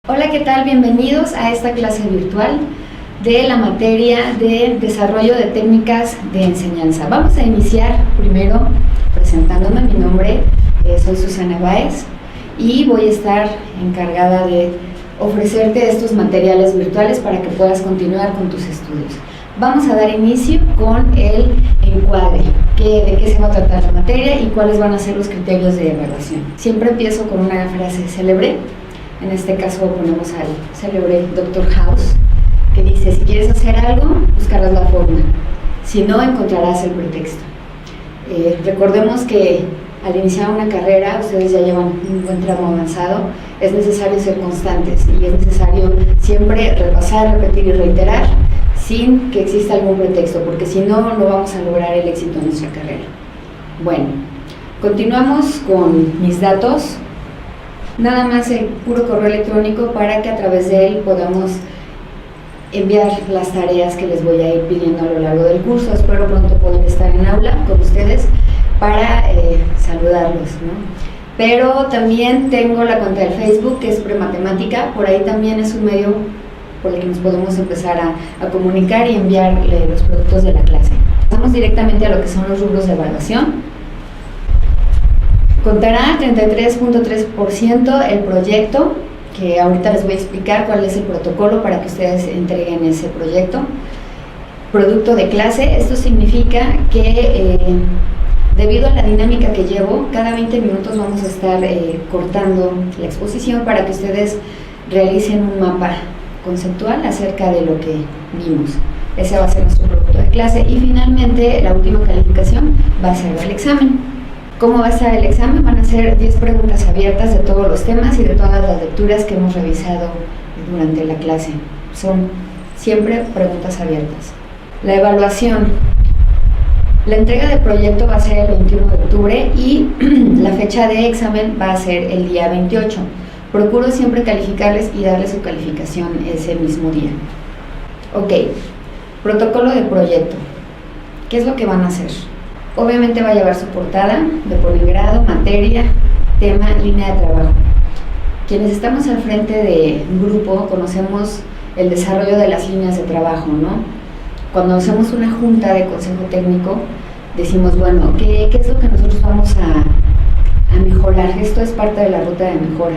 Hola, ¿qué tal? Bienvenidos a esta clase virtual de la materia de desarrollo de técnicas de enseñanza. Vamos a iniciar primero presentándome. Mi nombre soy Susana Báez y voy a estar encargada de ofrecerte estos materiales virtuales para que puedas continuar con tus estudios. Vamos a dar inicio con el encuadre, de qué se va a tratar la materia y cuáles van a ser los criterios de evaluación. Siempre empiezo con una frase célebre. En este caso ponemos al célebre Dr. House, que dice: si quieres hacer algo, buscarás la forma, si no, encontrarás el pretexto. Recordemos que al iniciar una carrera, ustedes ya llevan un buen tramo avanzado, es necesario ser constantes y es necesario siempre repasar, repetir y reiterar sin que exista algún pretexto, porque si no, no vamos a lograr el éxito en nuestra carrera. Bueno, continuamos con mis datos. Nada más el puro correo electrónico para que a través de él podamos enviar las tareas que les voy a ir pidiendo a lo largo del curso. Espero pronto poder estar en aula con ustedes para saludarlos, ¿no? Pero también tengo la cuenta del Facebook, que es Prematemática. Por ahí también es un medio por el que nos podemos empezar a comunicar y enviar los productos de la clase. Vamos directamente a lo que son los rubros de evaluación. Contará 33.3% el proyecto, que ahorita les voy a explicar cuál es el protocolo para que ustedes entreguen ese proyecto. Producto de clase, esto significa que debido a la dinámica que llevo, cada 20 minutos vamos a estar cortando la exposición para que ustedes realicen un mapa conceptual acerca de lo que vimos. Ese va a ser nuestro producto de clase y finalmente la última calificación va a ser el examen. ¿Cómo va a estar el examen? Van a ser 10 preguntas abiertas de todos los temas y de todas las lecturas que hemos revisado durante la clase. Son siempre preguntas abiertas. La evaluación. La entrega del proyecto va a ser el 21 de octubre y la fecha de examen va a ser el día 28. Procuro siempre calificarles y darles su calificación ese mismo día. Ok, protocolo de proyecto. ¿Qué es lo que van a hacer? Obviamente va a llevar su portada de poligrado, materia, tema, línea de trabajo. Quienes estamos al frente de un grupo conocemos el desarrollo de las líneas de trabajo, ¿no? Cuando hacemos una junta de consejo técnico, decimos, bueno, ¿qué es lo que nosotros vamos a mejorar? Esto es parte de la ruta de mejora.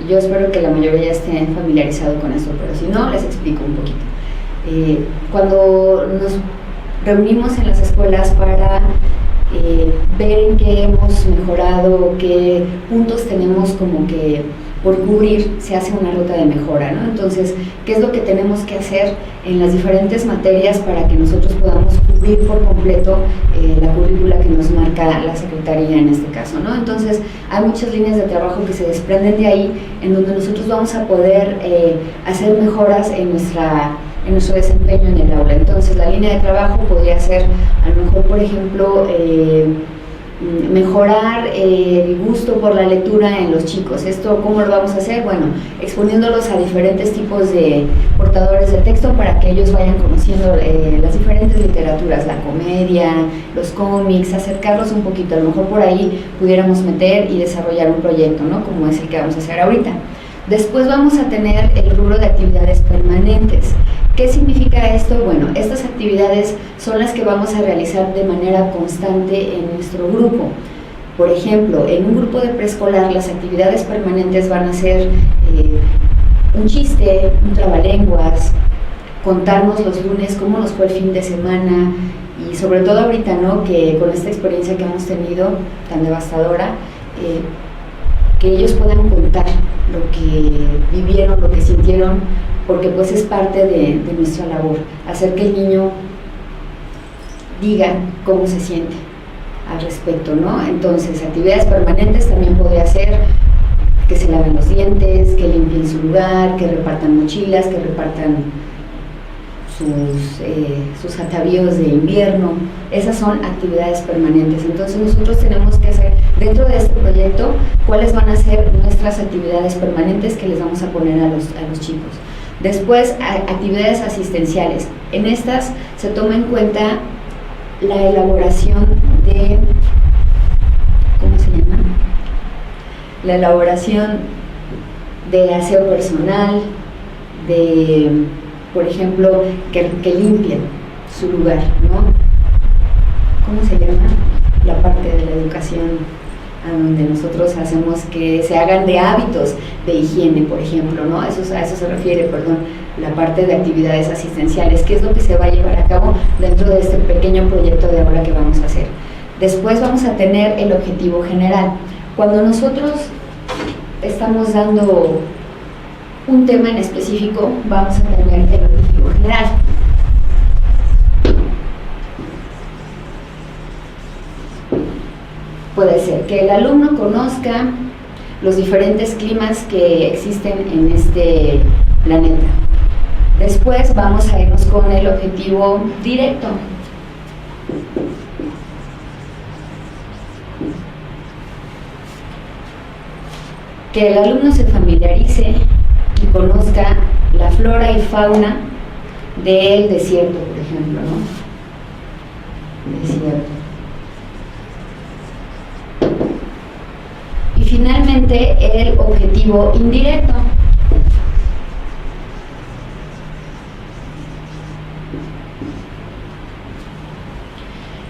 Y yo espero que la mayoría ya esté familiarizado con esto, pero si no, les explico un poquito. Cuando nos reunimos en las escuelas para ver en qué hemos mejorado, qué puntos tenemos como que por cubrir, se hace una ruta de mejora, ¿no? Entonces, ¿qué es lo que tenemos que hacer en las diferentes materias para que nosotros podamos cubrir por completo la currícula que nos marca la Secretaría en este caso, ¿no? Entonces, hay muchas líneas de trabajo que se desprenden de ahí, en donde nosotros vamos a poder hacer mejoras en nuestro desempeño en el aula. Entonces, la línea de trabajo podría ser, a lo mejor, por ejemplo, mejorar el gusto por la lectura en los chicos. ¿Esto cómo lo vamos a hacer? Bueno, exponiéndolos a diferentes tipos de portadores de texto para que ellos vayan conociendo las diferentes literaturas, la comedia, los cómics, acercarlos un poquito. A lo mejor por ahí pudiéramos meter y desarrollar un proyecto, ¿no? Como es el que vamos a hacer ahorita. Después vamos a tener el rubro de actividades permanentes. ¿Qué significa esto? Bueno, estas actividades son las que vamos a realizar de manera constante en nuestro grupo. Por ejemplo, en un grupo de preescolar, las actividades permanentes van a ser un chiste, un trabalenguas, contarnos los lunes cómo nos fue el fin de semana y sobre todo ahorita, ¿no? Que con esta experiencia que hemos tenido tan devastadora, que ellos puedan contar lo que vivieron, lo que sintieron, porque pues es parte de nuestra labor, hacer que el niño diga cómo se siente al respecto, ¿no? Entonces, actividades permanentes también podría ser que se laven los dientes, que limpien su lugar, que repartan mochilas, que repartan sus atavíos de invierno. Esas son actividades permanentes. Entonces nosotros tenemos que hacer dentro de este proyecto cuáles van a ser nuestras actividades permanentes que les vamos a poner a los chicos. Después, actividades asistenciales. En estas se toma en cuenta la elaboración de, ¿cómo se llama? La elaboración de aseo personal, de, por ejemplo, que limpien su lugar, ¿no? ¿Cómo se llama? La parte de la educación, a donde nosotros hacemos que se hagan de hábitos de higiene, por ejemplo, ¿no? A eso se refiere, perdón, la parte de actividades asistenciales, que es lo que se va a llevar a cabo dentro de este pequeño proyecto de ahora que vamos a hacer. Después vamos a tener el objetivo general. Cuando nosotros estamos dando un tema en específico, vamos a tener el objetivo general. Puede ser que el alumno conozca los diferentes climas que existen en este planeta. Después vamos a irnos con el objetivo directo. Que el alumno se familiarice y conozca la flora y fauna del desierto, por ejemplo, ¿no? Desierto. Y finalmente el objetivo indirecto.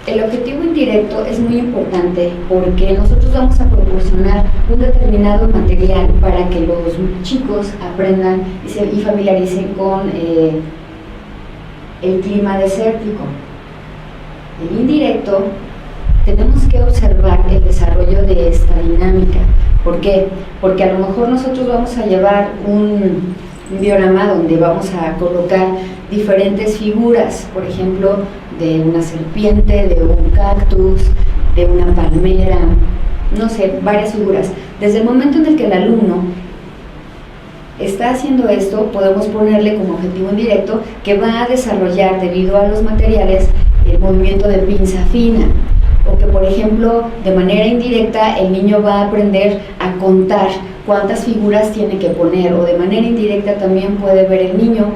El objetivo indirecto es muy importante porque nosotros vamos a proporcionar un determinado material para que los chicos aprendan y familiaricen con el clima desértico. El indirecto, tenemos que observar el desarrollo de esta dinámica. ¿Por qué? Porque a lo mejor nosotros vamos a llevar un diorama donde vamos a colocar diferentes figuras, por ejemplo, de una serpiente, de un cactus, de una palmera, no sé, varias figuras. Desde el momento en el que el alumno está haciendo esto, podemos ponerle como objetivo indirecto que va a desarrollar, debido a los materiales, el movimiento de pinza fina. O que, por ejemplo, de manera indirecta el niño va a aprender a contar cuántas figuras tiene que poner, o de manera indirecta también puede ver el niño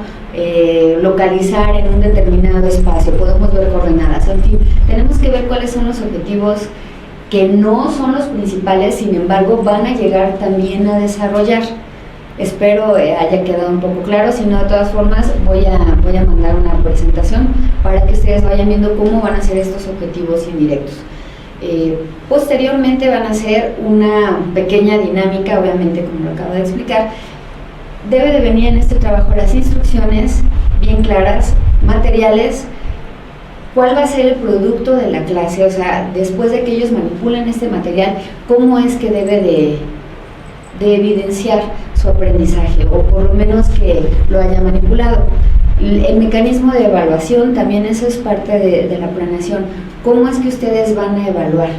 localizar en un determinado espacio, podemos ver coordenadas, en fin, tenemos que ver cuáles son los objetivos que no son los principales, sin embargo van a llegar también a desarrollar. Espero haya quedado un poco claro, si no, de todas formas voy a mandar una presentación para que ustedes vayan viendo cómo van a ser estos objetivos indirectos. Posteriormente van a ser una pequeña dinámica, obviamente como lo acabo de explicar. Debe de venir en este trabajo las instrucciones bien claras, materiales, cuál va a ser el producto de la clase, o sea, después de que ellos manipulen este material, cómo es que debe de evidenciar su aprendizaje, o por lo menos que lo haya manipulado. El mecanismo de evaluación, también eso es parte de la planeación, cómo es que ustedes van a evaluar.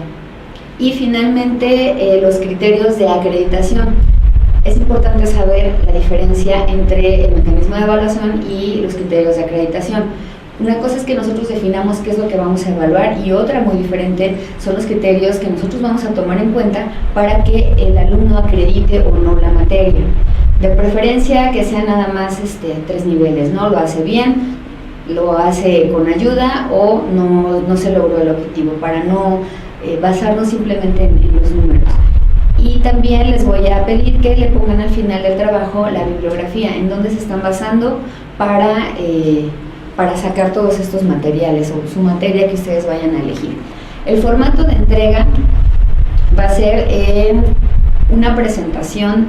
Y finalmente los criterios de acreditación. Es importante saber la diferencia entre el mecanismo de evaluación y los criterios de acreditación. Una cosa es que nosotros definamos qué es lo que vamos a evaluar, y otra muy diferente son los criterios que nosotros vamos a tomar en cuenta para que el alumno acredite o no la materia. De preferencia que sean nada más 3 niveles, ¿no? Lo hace bien, lo hace con ayuda, o no se logró el objetivo, para no basarnos simplemente en los números. Y también les voy a pedir que le pongan al final del trabajo la bibliografía, en donde se están basando para sacar todos estos materiales, o su materia que ustedes vayan a elegir. El formato de entrega va a ser una presentación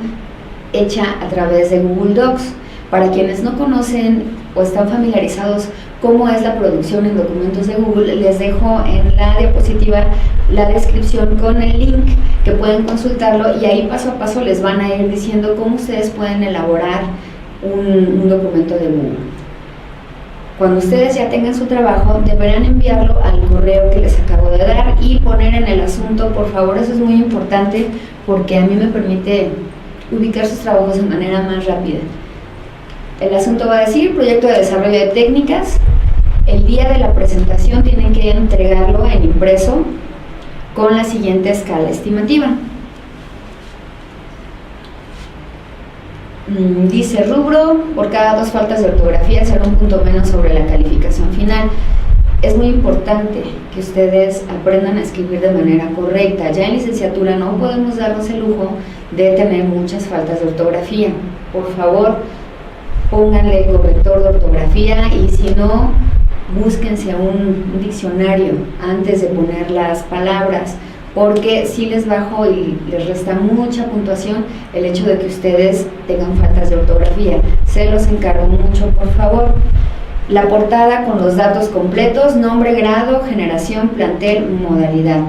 hecha a través de Google Docs. Para quienes no conocen o están familiarizados cómo es la producción en documentos de Google, les dejo en la diapositiva la descripción con el link que pueden consultarlo, y ahí paso a paso les van a ir diciendo cómo ustedes pueden elaborar un documento de Google. Cuando ustedes ya tengan su trabajo, deberán enviarlo al correo que les acabo de dar y poner en el asunto, por favor, eso es muy importante porque a mí me permite ubicar sus trabajos de manera más rápida. El asunto va a decir proyecto de desarrollo de técnicas. El día de la presentación tienen que entregarlo en impreso con la siguiente escala estimativa. Dice rubro, por cada 2 faltas de ortografía será un punto menos sobre la calificación final. Es muy importante que ustedes aprendan a escribir de manera correcta. Ya en licenciatura no podemos darnos el lujo de tener muchas faltas de ortografía. Por favor, pónganle el corrector de ortografía y si no, búsquense un diccionario antes de poner las palabras, porque sí les bajo y les resta mucha puntuación el hecho de que ustedes tengan faltas de ortografía. Se los encargo mucho, por favor. La portada con los datos completos: nombre, grado, generación, plantel, modalidad.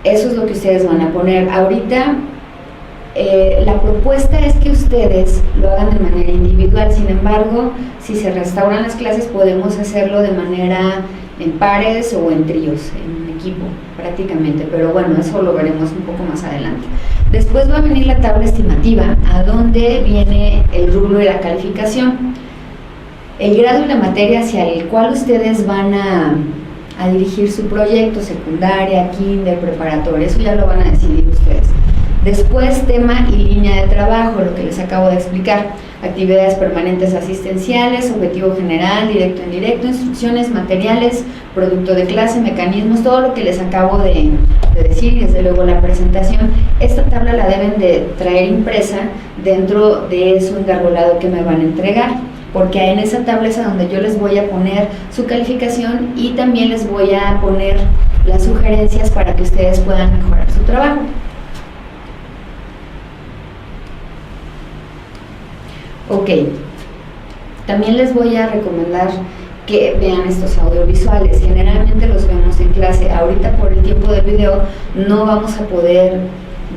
Eso es lo que ustedes van a poner. Ahorita la propuesta es que ustedes lo hagan de manera individual. Sin embargo, si se restauran las clases, podemos hacerlo de manera en pares o en tríos, en equipo prácticamente, pero bueno, eso lo veremos un poco más adelante. Después va a venir la tabla estimativa, a donde viene el rubro y la calificación, el grado y la materia hacia el cual ustedes van a dirigir su proyecto: secundaria, kinder, preparatoria. Eso ya lo van a decidir ustedes. Después, tema y línea de trabajo, lo que les acabo de explicar: actividades permanentes asistenciales, objetivo general, directo e indirecto, instrucciones, materiales, producto de clase, mecanismos, todo lo que les acabo de decir, y desde luego la presentación. Esta tabla la deben de traer impresa dentro de su engargolado que me van a entregar, porque en esa tabla es a donde yo les voy a poner su calificación y también les voy a poner las sugerencias para que ustedes puedan mejorar su trabajo. Ok, también les voy a recomendar que vean estos audiovisuales. Generalmente los vemos en clase. Ahorita por el tiempo del video no vamos a poder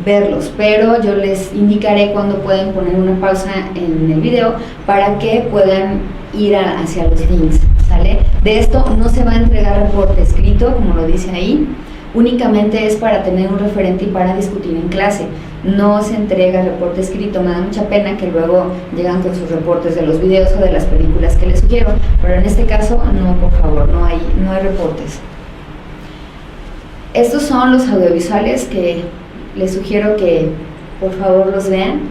verlos, pero yo les indicaré cuándo pueden poner una pausa en el video para que puedan ir hacia los links, ¿sale? De esto no se va a entregar reporte escrito, como lo dice ahí, únicamente es para tener un referente y para discutir en clase. No se entrega reporte escrito. Me da mucha pena que luego llegan con sus reportes de los videos o de las películas que les sugiero, pero en este caso no, por favor, no hay reportes. Estos son los audiovisuales que les sugiero que por favor los vean.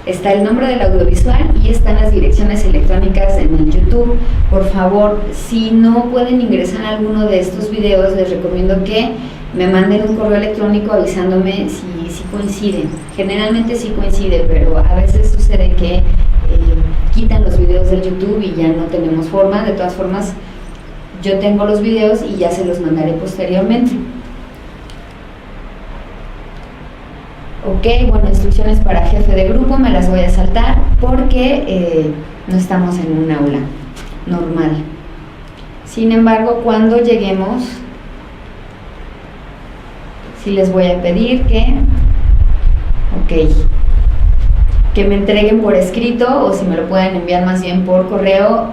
Está el nombre del audiovisual y están las direcciones electrónicas en el YouTube. Por favor, si no pueden ingresar a alguno de estos videos, les recomiendo que me manden un correo electrónico avisándome si coinciden. Generalmente sí coincide, pero a veces sucede que quitan los videos del YouTube y ya no tenemos forma. De todas formas, yo tengo los videos y ya se los mandaré posteriormente. Ok, bueno, instrucciones para jefe de grupo me las voy a saltar porque no estamos en un aula normal. Sin embargo, cuando lleguemos, sí les voy a pedir que me entreguen por escrito, o si me lo pueden enviar más bien por correo,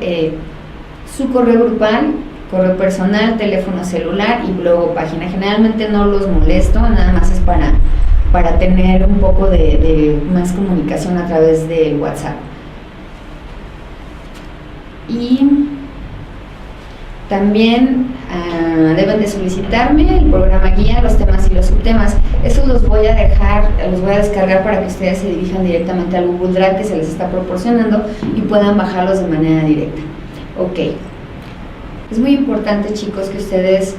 su correo grupal, correo personal, teléfono celular y luego página. Generalmente no los molesto, nada más es para tener un poco de más comunicación a través de WhatsApp. Y también deben de solicitarme el programa guía, los temas y los subtemas. Estos los voy a descargar para que ustedes se dirijan directamente al Google Drive que se les está proporcionando y puedan bajarlos de manera directa. Ok. Es muy importante, chicos, que ustedes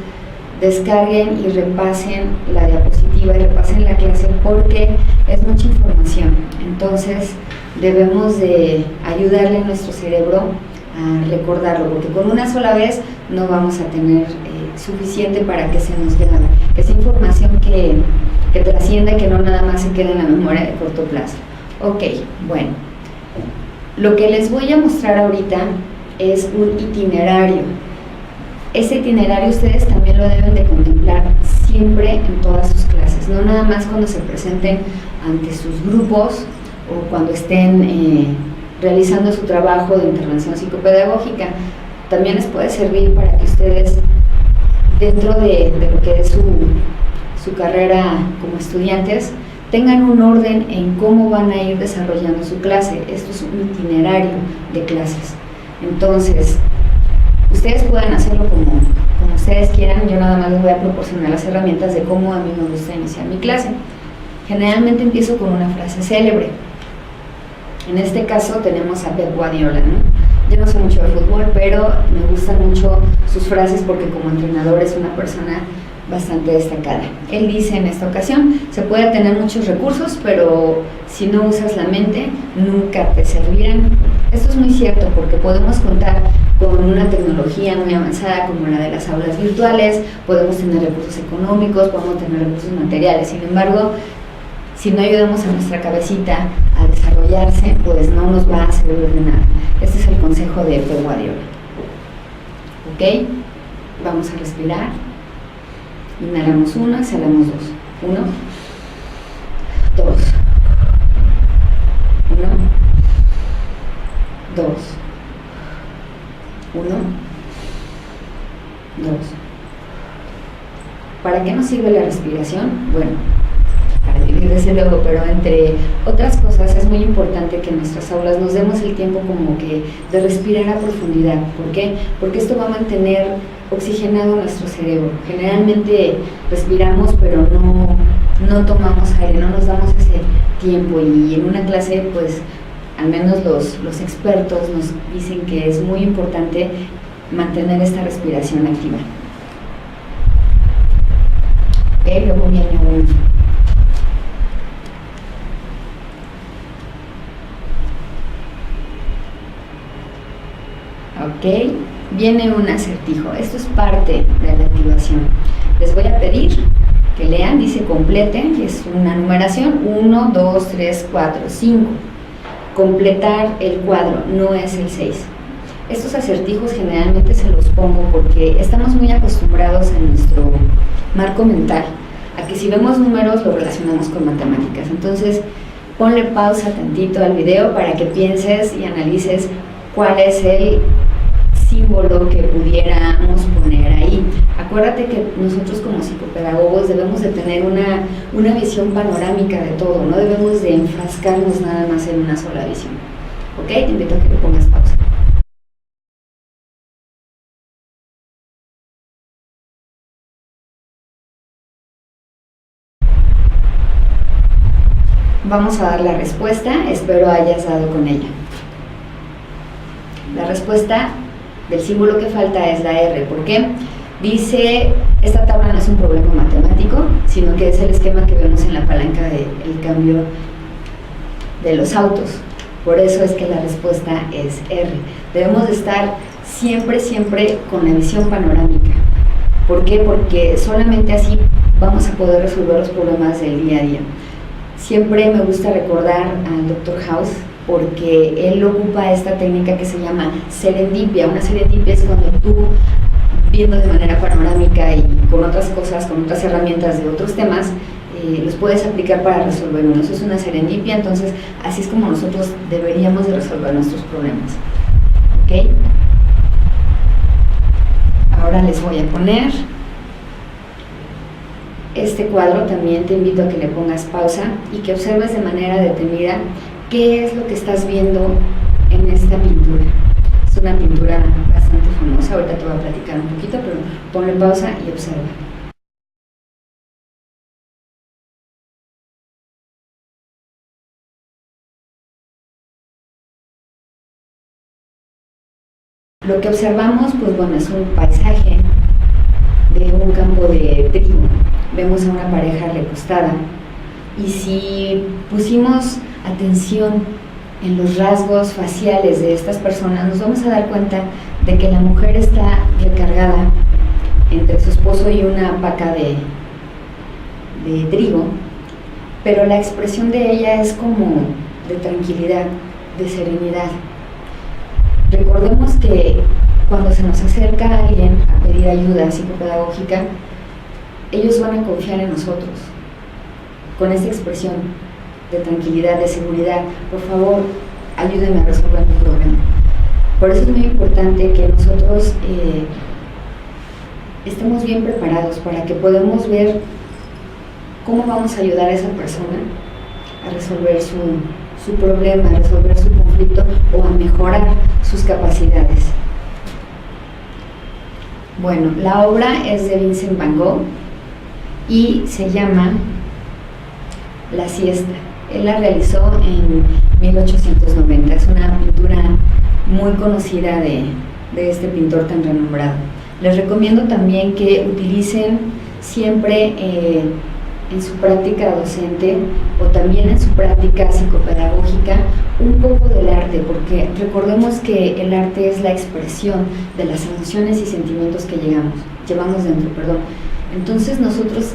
descarguen y repasen la diapositiva y repasen la clase porque es mucha información. Entonces debemos de ayudarle a nuestro cerebro a recordarlo, porque con una sola vez no vamos a tener suficiente para que se nos grabe. Es información que trascienda y que no nada más se quede en la memoria de corto plazo. Ok, bueno, lo que les voy a mostrar ahorita es un itinerario. Ese itinerario ustedes también lo deben de contemplar siempre en todas sus clases, no nada más cuando se presenten ante sus grupos o cuando estén realizando su trabajo de intervención psicopedagógica. También les puede servir para que ustedes, dentro de lo que es su carrera como estudiantes, tengan un orden en cómo van a ir desarrollando su clase. Esto es un itinerario de clases. Entonces, ustedes pueden hacerlo como ustedes quieran. Yo nada más les voy a proporcionar las herramientas de cómo a mí me gusta iniciar mi clase. Generalmente empiezo con una frase célebre. En este caso tenemos a Pep Guardiola, ¿no? Yo no sé mucho de fútbol, pero me gustan mucho sus frases porque como entrenador es una persona bastante destacada. Él dice en esta ocasión, se puede tener muchos recursos, pero si no usas la mente, nunca te servirán. Esto es muy cierto porque podemos contar con una tecnología muy avanzada como la de las aulas virtuales, podemos tener recursos económicos, podemos tener recursos materiales. Sin embargo, si no ayudamos a nuestra cabecita a desarrollarse, pues no nos va a servir de nada. Este es el consejo de Pep Guardiola. ¿Ok? Vamos a respirar. Inhalamos 1, exhalamos 2. 1, 2. 1, 2. 1, 2. ¿Para qué nos sirve la respiración? Bueno, para vivir desde luego, pero entre otras cosas es muy importante que en nuestras aulas nos demos el tiempo como que de respirar a profundidad. ¿Por qué? Porque esto va a mantener oxigenado nuestro cerebro. Generalmente respiramos pero no tomamos aire, no nos damos ese tiempo, y en una clase pues al menos los expertos nos dicen que es muy importante mantener esta respiración activa. Ok, luego viene viene un acertijo. Esto es parte de la activación. Les voy a pedir que lean, dice complete, es una numeración, 1, 2, 3, 4, 5. Completar el cuadro, no es el 6. Estos acertijos generalmente se los pongo porque estamos muy acostumbrados en nuestro marco mental a que si vemos números lo relacionamos con matemáticas. Entonces, ponle pausa tantito al video para que pienses y analices cuál es el símbolo que pudiéramos poner ahí. Acuérdate que nosotros como psicopedagogos debemos de tener una visión panorámica de todo, no debemos de enfrascarnos nada más en una sola visión. ¿Ok? Te invito a que le pongas pausa. Vamos a dar la respuesta, espero hayas dado con ella. La respuesta del símbolo que falta es la R. ¿Por qué? Dice, esta tabla no es un problema matemático, sino que es el esquema que vemos en la palanca del cambio de los autos. Por eso es que la respuesta es R. Debemos de estar siempre con la visión panorámica. ¿Por qué? Porque solamente así vamos a poder resolver los problemas del día a día. Siempre me gusta recordar al Dr. House, porque él ocupa esta técnica que se llama serendipia. Una serendipia es cuando tú, viendo de manera panorámica y con otras cosas, con otras herramientas de otros temas, los puedes aplicar para resolver uno. Eso es una serendipia, entonces así es como nosotros deberíamos de resolver nuestros problemas. ¿Ok? Ahora les voy a poner este cuadro. También te invito a que le pongas pausa y que observes de manera detenida qué es lo que estás viendo en esta pintura. Es una pintura bastante famosa, ahorita te voy a platicar un poquito, pero ponle pausa y observa. Lo que observamos, pues bueno, es un paisaje de un campo de trigo. Vemos a una pareja recostada, y si pusimos atención en los rasgos faciales de estas personas, nos vamos a dar cuenta de que la mujer está recargada entre su esposo y una paca de trigo, pero la expresión de ella es como de tranquilidad, de serenidad. Recordemos que cuando se nos acerca a alguien a pedir ayuda psicopedagógica, ellos van a confiar en nosotros con esta expresión de tranquilidad, de seguridad. Por favor, ayúdenme a resolver mi problema. Por eso es muy importante que nosotros estemos bien preparados para que podamos ver cómo vamos a ayudar a esa persona a resolver su problema, a resolver su conflicto o a mejorar sus capacidades. Bueno, la obra es de Vincent Van Gogh y se llama La siesta. Él la realizó en 1890. Es una pintura muy conocida de este pintor tan renombrado. Les recomiendo también que utilicen siempre en su práctica docente o también en su práctica psicopedagógica un poco del arte, porque recordemos que el arte es la expresión de las emociones y sentimientos que llevamos dentro, perdón. Entonces nosotros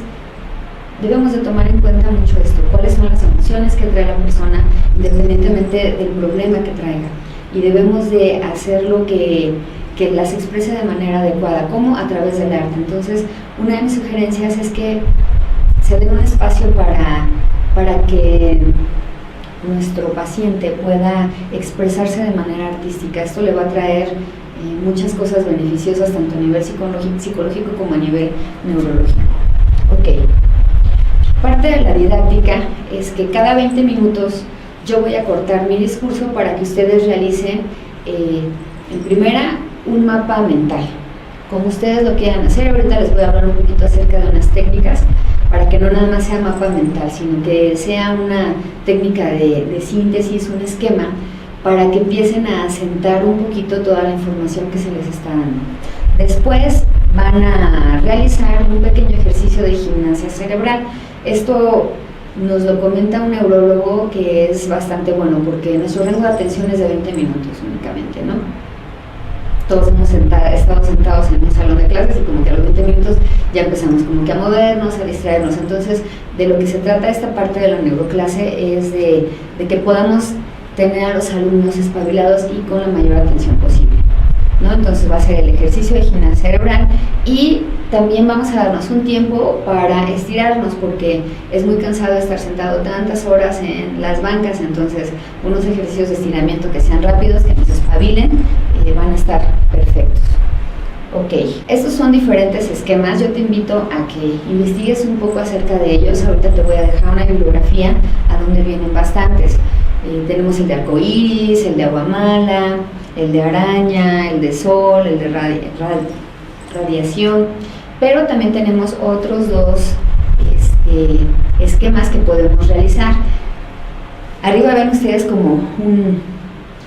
debemos de tomar en cuenta mucho esto, cuáles son las emociones que trae la persona independientemente del problema que traiga, y debemos de hacerlo que las exprese de manera adecuada, como a través del arte. Entonces, una de mis sugerencias es que se dé un espacio para que nuestro paciente pueda expresarse de manera artística. Esto le va a traer muchas cosas beneficiosas, tanto a nivel psicológico como a nivel neurológico. Ok. Parte de la didáctica es que cada 20 minutos yo voy a cortar mi discurso para que ustedes realicen, en primera, un mapa mental, como ustedes lo quieran hacer. Ahorita les voy a hablar un poquito acerca de unas técnicas para que no nada más sea mapa mental, sino que sea una técnica de síntesis, un esquema, para que empiecen a asentar un poquito toda la información que se les está dando. Después van a realizar un pequeño ejercicio de gimnasia cerebral. Esto nos lo comenta un neurólogo que es bastante bueno, porque nuestro rango de atención es de 20 minutos únicamente, ¿no? Todos hemos estado sentados en un salón de clases y como que a los 20 minutos ya empezamos como que a movernos, a distraernos. Entonces, de lo que se trata esta parte de la neuroclase es de que podamos tener a los alumnos espabilados y con la mayor atención posible, ¿no? Entonces va a ser el ejercicio de gimnasia cerebral, y también vamos a darnos un tiempo para estirarnos, porque es muy cansado estar sentado tantas horas en las bancas. Entonces unos ejercicios de estiramiento que sean rápidos, que nos espabilen, van a estar perfectos. Ok, estos son diferentes esquemas. Yo te invito a que investigues un poco acerca de ellos. Ahorita te voy a dejar una bibliografía a donde vienen bastantes. Tenemos el de arcoíris, el de aguamala, el de araña, el de sol, el de radiación, pero también tenemos otros dos esquemas que podemos realizar. Arriba ven ustedes como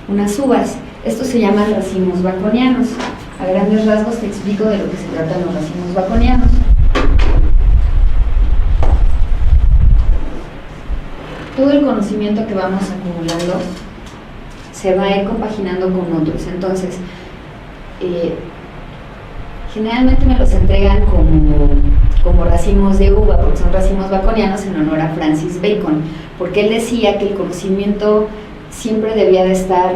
unas uvas. Estos se llaman racimos baconianos. A grandes rasgos te explico de lo que se tratan los racimos baconianos. Todo el conocimiento que vamos acumulando se va a ir compaginando con otros. Entonces, generalmente me los entregan como racimos de uva, porque son racimos baconianos en honor a Francis Bacon, porque él decía que el conocimiento siempre debía de estar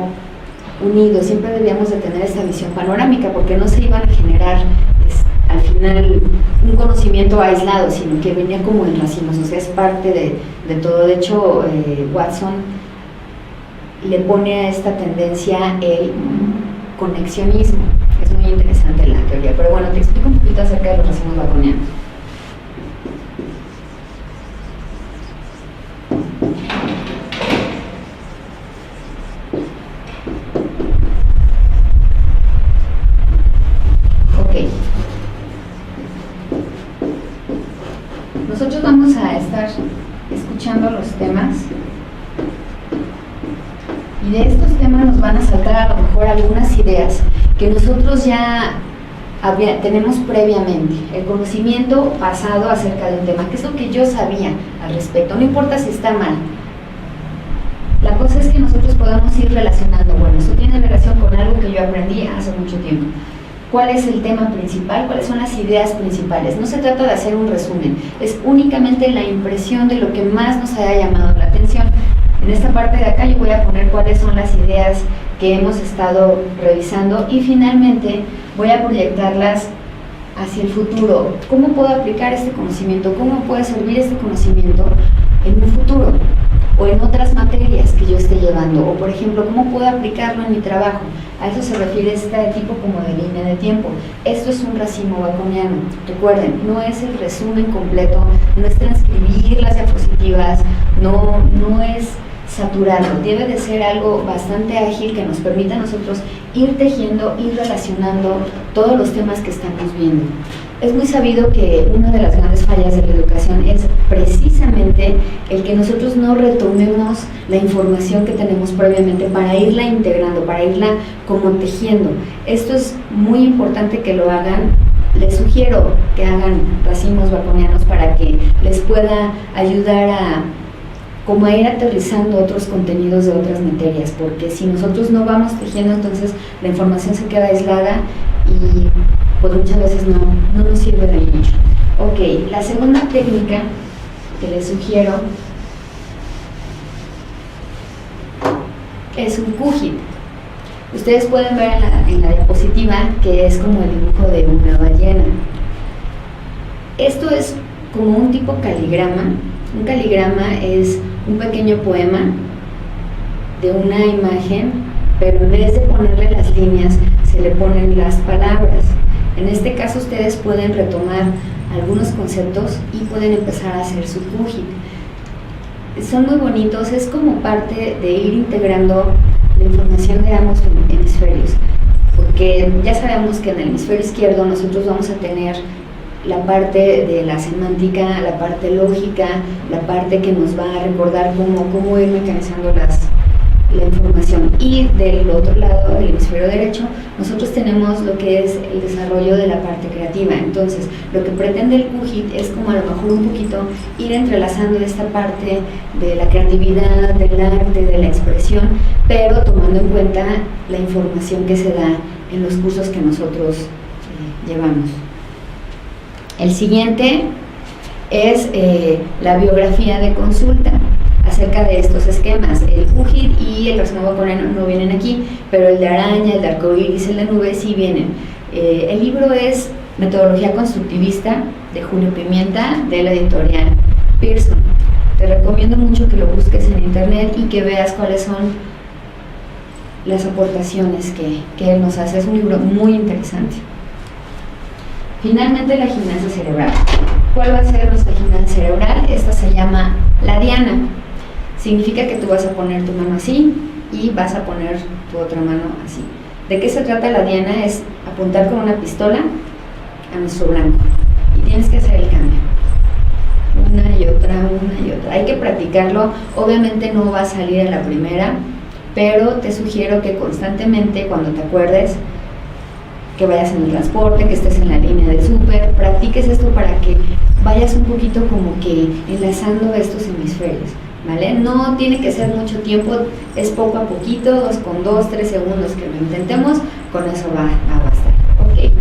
unido, siempre debíamos de tener esta visión panorámica, porque no se iban a generar al final un conocimiento aislado, sino que venía como en racimos, o sea, es parte de todo. De hecho, Watson le pone a esta tendencia el conexionismo. Es muy interesante la teoría, pero bueno, te explico un poquito acerca de los racimos baconianos. Nosotros vamos a estar escuchando los temas, y de estos temas nos van a saltar a lo mejor algunas ideas que nosotros ya tenemos previamente, el conocimiento pasado acerca de un tema, que es lo que yo sabía al respecto, no importa si está mal. La cosa es que nosotros podamos ir relacionando, bueno, eso tiene relación con algo que yo aprendí hace mucho tiempo. ¿Cuál es el tema principal? ¿Cuáles son las ideas principales? No se trata de hacer un resumen, es únicamente la impresión de lo que más nos haya llamado la atención. En esta parte de acá yo voy a poner cuáles son las ideas que hemos estado revisando, y finalmente voy a proyectarlas hacia el futuro. ¿Cómo puedo aplicar este conocimiento? ¿Cómo puede servir este conocimiento en un futuro? O en otras materias que yo esté llevando, o por ejemplo, ¿cómo puedo aplicarlo en mi trabajo? A eso se refiere este tipo como de línea de tiempo. Esto es un racimo baconiano. Recuerden, no es el resumen completo, no es transcribir las diapositivas, no es saturarlo, debe de ser algo bastante ágil que nos permita a nosotros ir tejiendo, ir relacionando todos los temas que estamos viendo. Es muy sabido que una de las grandes fallas de la educación es precisamente el que nosotros no retomemos la información que tenemos previamente para irla integrando, para irla como tejiendo. Esto es muy importante que lo hagan les sugiero que hagan racimos baconianos para que les pueda ayudar a como a ir aterrizando otros contenidos de otras materias, porque si nosotros no vamos tejiendo, entonces la información se queda aislada y pues muchas veces no nos sirve de mucho. Ok, la segunda técnica que les sugiero es un QGIS. Ustedes pueden ver en la diapositiva que es como el dibujo de una ballena. Esto es como un tipo caligrama. Un caligrama es un pequeño poema de una imagen, pero en vez de ponerle las líneas, se le ponen las palabras. En este caso ustedes pueden retomar algunos conceptos y pueden empezar a hacer su QGIS. Son muy bonitos, es como parte de ir integrando la información de ambos hemisferios, porque ya sabemos que en el hemisferio izquierdo nosotros vamos a tener la parte de la semántica, la parte lógica, la parte que nos va a recordar cómo ir mecanizando la información, y del otro lado, el hemisferio derecho, nosotros tenemos lo que es el desarrollo de la parte creativa. Entonces, lo que pretende el QGIS es como a lo mejor un poquito ir entrelazando esta parte de la creatividad, del arte, de la expresión, pero tomando en cuenta la información que se da en los cursos que nosotros llevamos. El siguiente es la biografía de consulta acerca de estos esquemas. El QGIS y el racimo baconiano no vienen aquí, pero el de araña, el de arcoíris, el de nube sí vienen. El libro es Metodología Constructivista de Julio Pimienta, de la editorial Pearson. Te recomiendo mucho que lo busques en internet y que veas cuáles son las aportaciones que él nos hace. Es un libro muy interesante. Finalmente, la gimnasia cerebral. ¿Cuál va a ser nuestra gimnasia cerebral? Esta se llama la diana. Significa que tú vas a poner tu mano así y vas a poner tu otra mano así. ¿De qué se trata la diana? Es apuntar con una pistola a nuestro blanco y tienes que hacer el cambio. Una y otra, una y otra. Hay que practicarlo. Obviamente no va a salir a la primera, pero te sugiero que constantemente, cuando te acuerdes, que vayas en el transporte, que estés en la línea del súper, practiques esto para que vayas un poquito como que enlazando estos hemisferios, ¿vale? No tiene que ser mucho tiempo, es poco a poquito, con 2-3 segundos que lo intentemos, con eso va a bastar. Ok.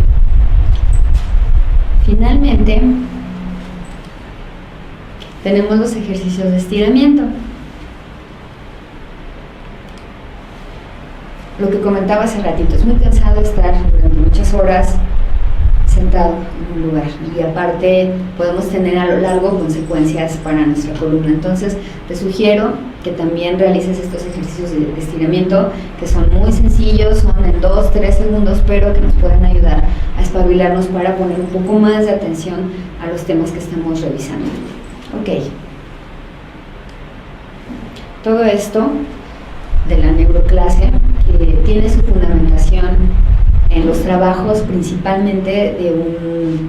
Finalmente, tenemos los ejercicios de estiramiento. Lo que comentaba hace ratito, es muy cansado estar durante muchas horas sentado en un lugar, y aparte podemos tener a lo largo consecuencias para nuestra columna. Entonces te sugiero que también realices estos ejercicios de estiramiento, que son muy sencillos, son en 2-3 segundos, pero que nos pueden ayudar a espabilarnos para poner un poco más de atención a los temas que estamos revisando. Ok. Todo esto de la neuroclase tiene su fundamentación en los trabajos principalmente de un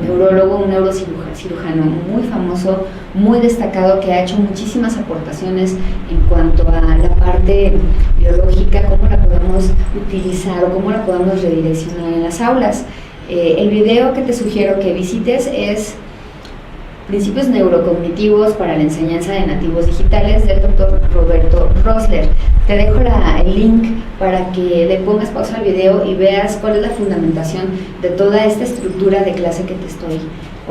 neurólogo, un neurocirujano muy famoso, muy destacado, que ha hecho muchísimas aportaciones en cuanto a la parte biológica, cómo la podemos utilizar o cómo la podemos redireccionar en las aulas. El video que te sugiero que visites es Principios Neurocognitivos para la Enseñanza de Nativos Digitales, del doctor Roberto Rosler. Te dejo el link para que le pongas pausa al video y veas cuál es la fundamentación de toda esta estructura de clase que te estoy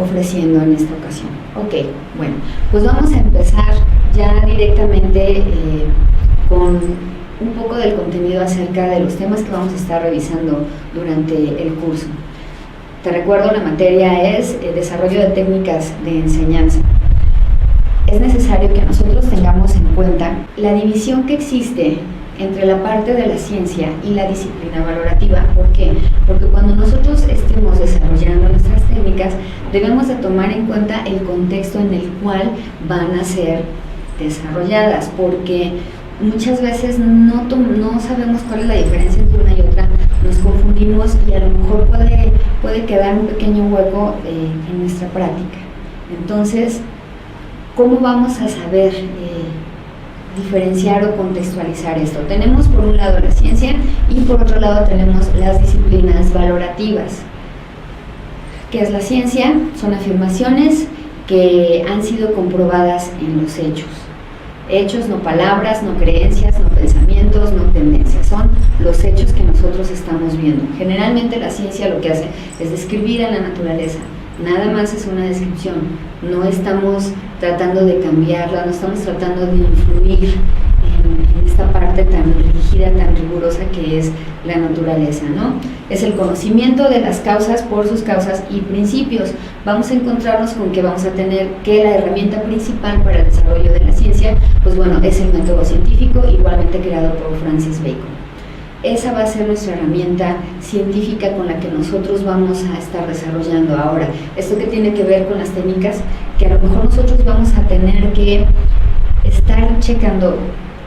ofreciendo en esta ocasión. Ok, bueno, pues vamos a empezar ya directamente con un poco del contenido acerca de los temas que vamos a estar revisando durante el curso. Te recuerdo, la materia es desarrollo de técnicas de enseñanza. Es necesario que nosotros tengamos en cuenta la división que existe entre la parte de la ciencia y la disciplina valorativa. ¿Por qué? Porque cuando nosotros estemos desarrollando nuestras técnicas, debemos de tomar en cuenta el contexto en el cual van a ser desarrolladas, porque muchas veces no sabemos cuál es la diferencia entre una y otra, nos confundimos y a lo mejor puede quedar un pequeño hueco en nuestra práctica. Entonces, ¿cómo vamos a saber diferenciar o contextualizar esto? Tenemos por un lado la ciencia y por otro lado tenemos las disciplinas valorativas. ¿Qué es la ciencia? Son afirmaciones que han sido comprobadas en los hechos. Hechos, no palabras, no creencias, no pensamientos, no tendencias. Son los hechos que nosotros estamos viendo. Generalmente la ciencia lo que hace es describir a la naturaleza. Nada más es una descripción. No estamos tratando de cambiarla, no estamos tratando de influir en esta parte tan rígida, tan rigurosa que es la naturaleza, ¿no? Es el conocimiento de las causas por sus causas y principios. Vamos a encontrarnos con que vamos a tener que la herramienta principal para el desarrollo de la ciencia, pues bueno, es el método científico, igualmente creado por Francis Bacon. Esa va a ser nuestra herramienta científica con la que nosotros vamos a estar desarrollando ahora. Esto que tiene que ver con las técnicas, que a lo mejor nosotros vamos a tener que estar checando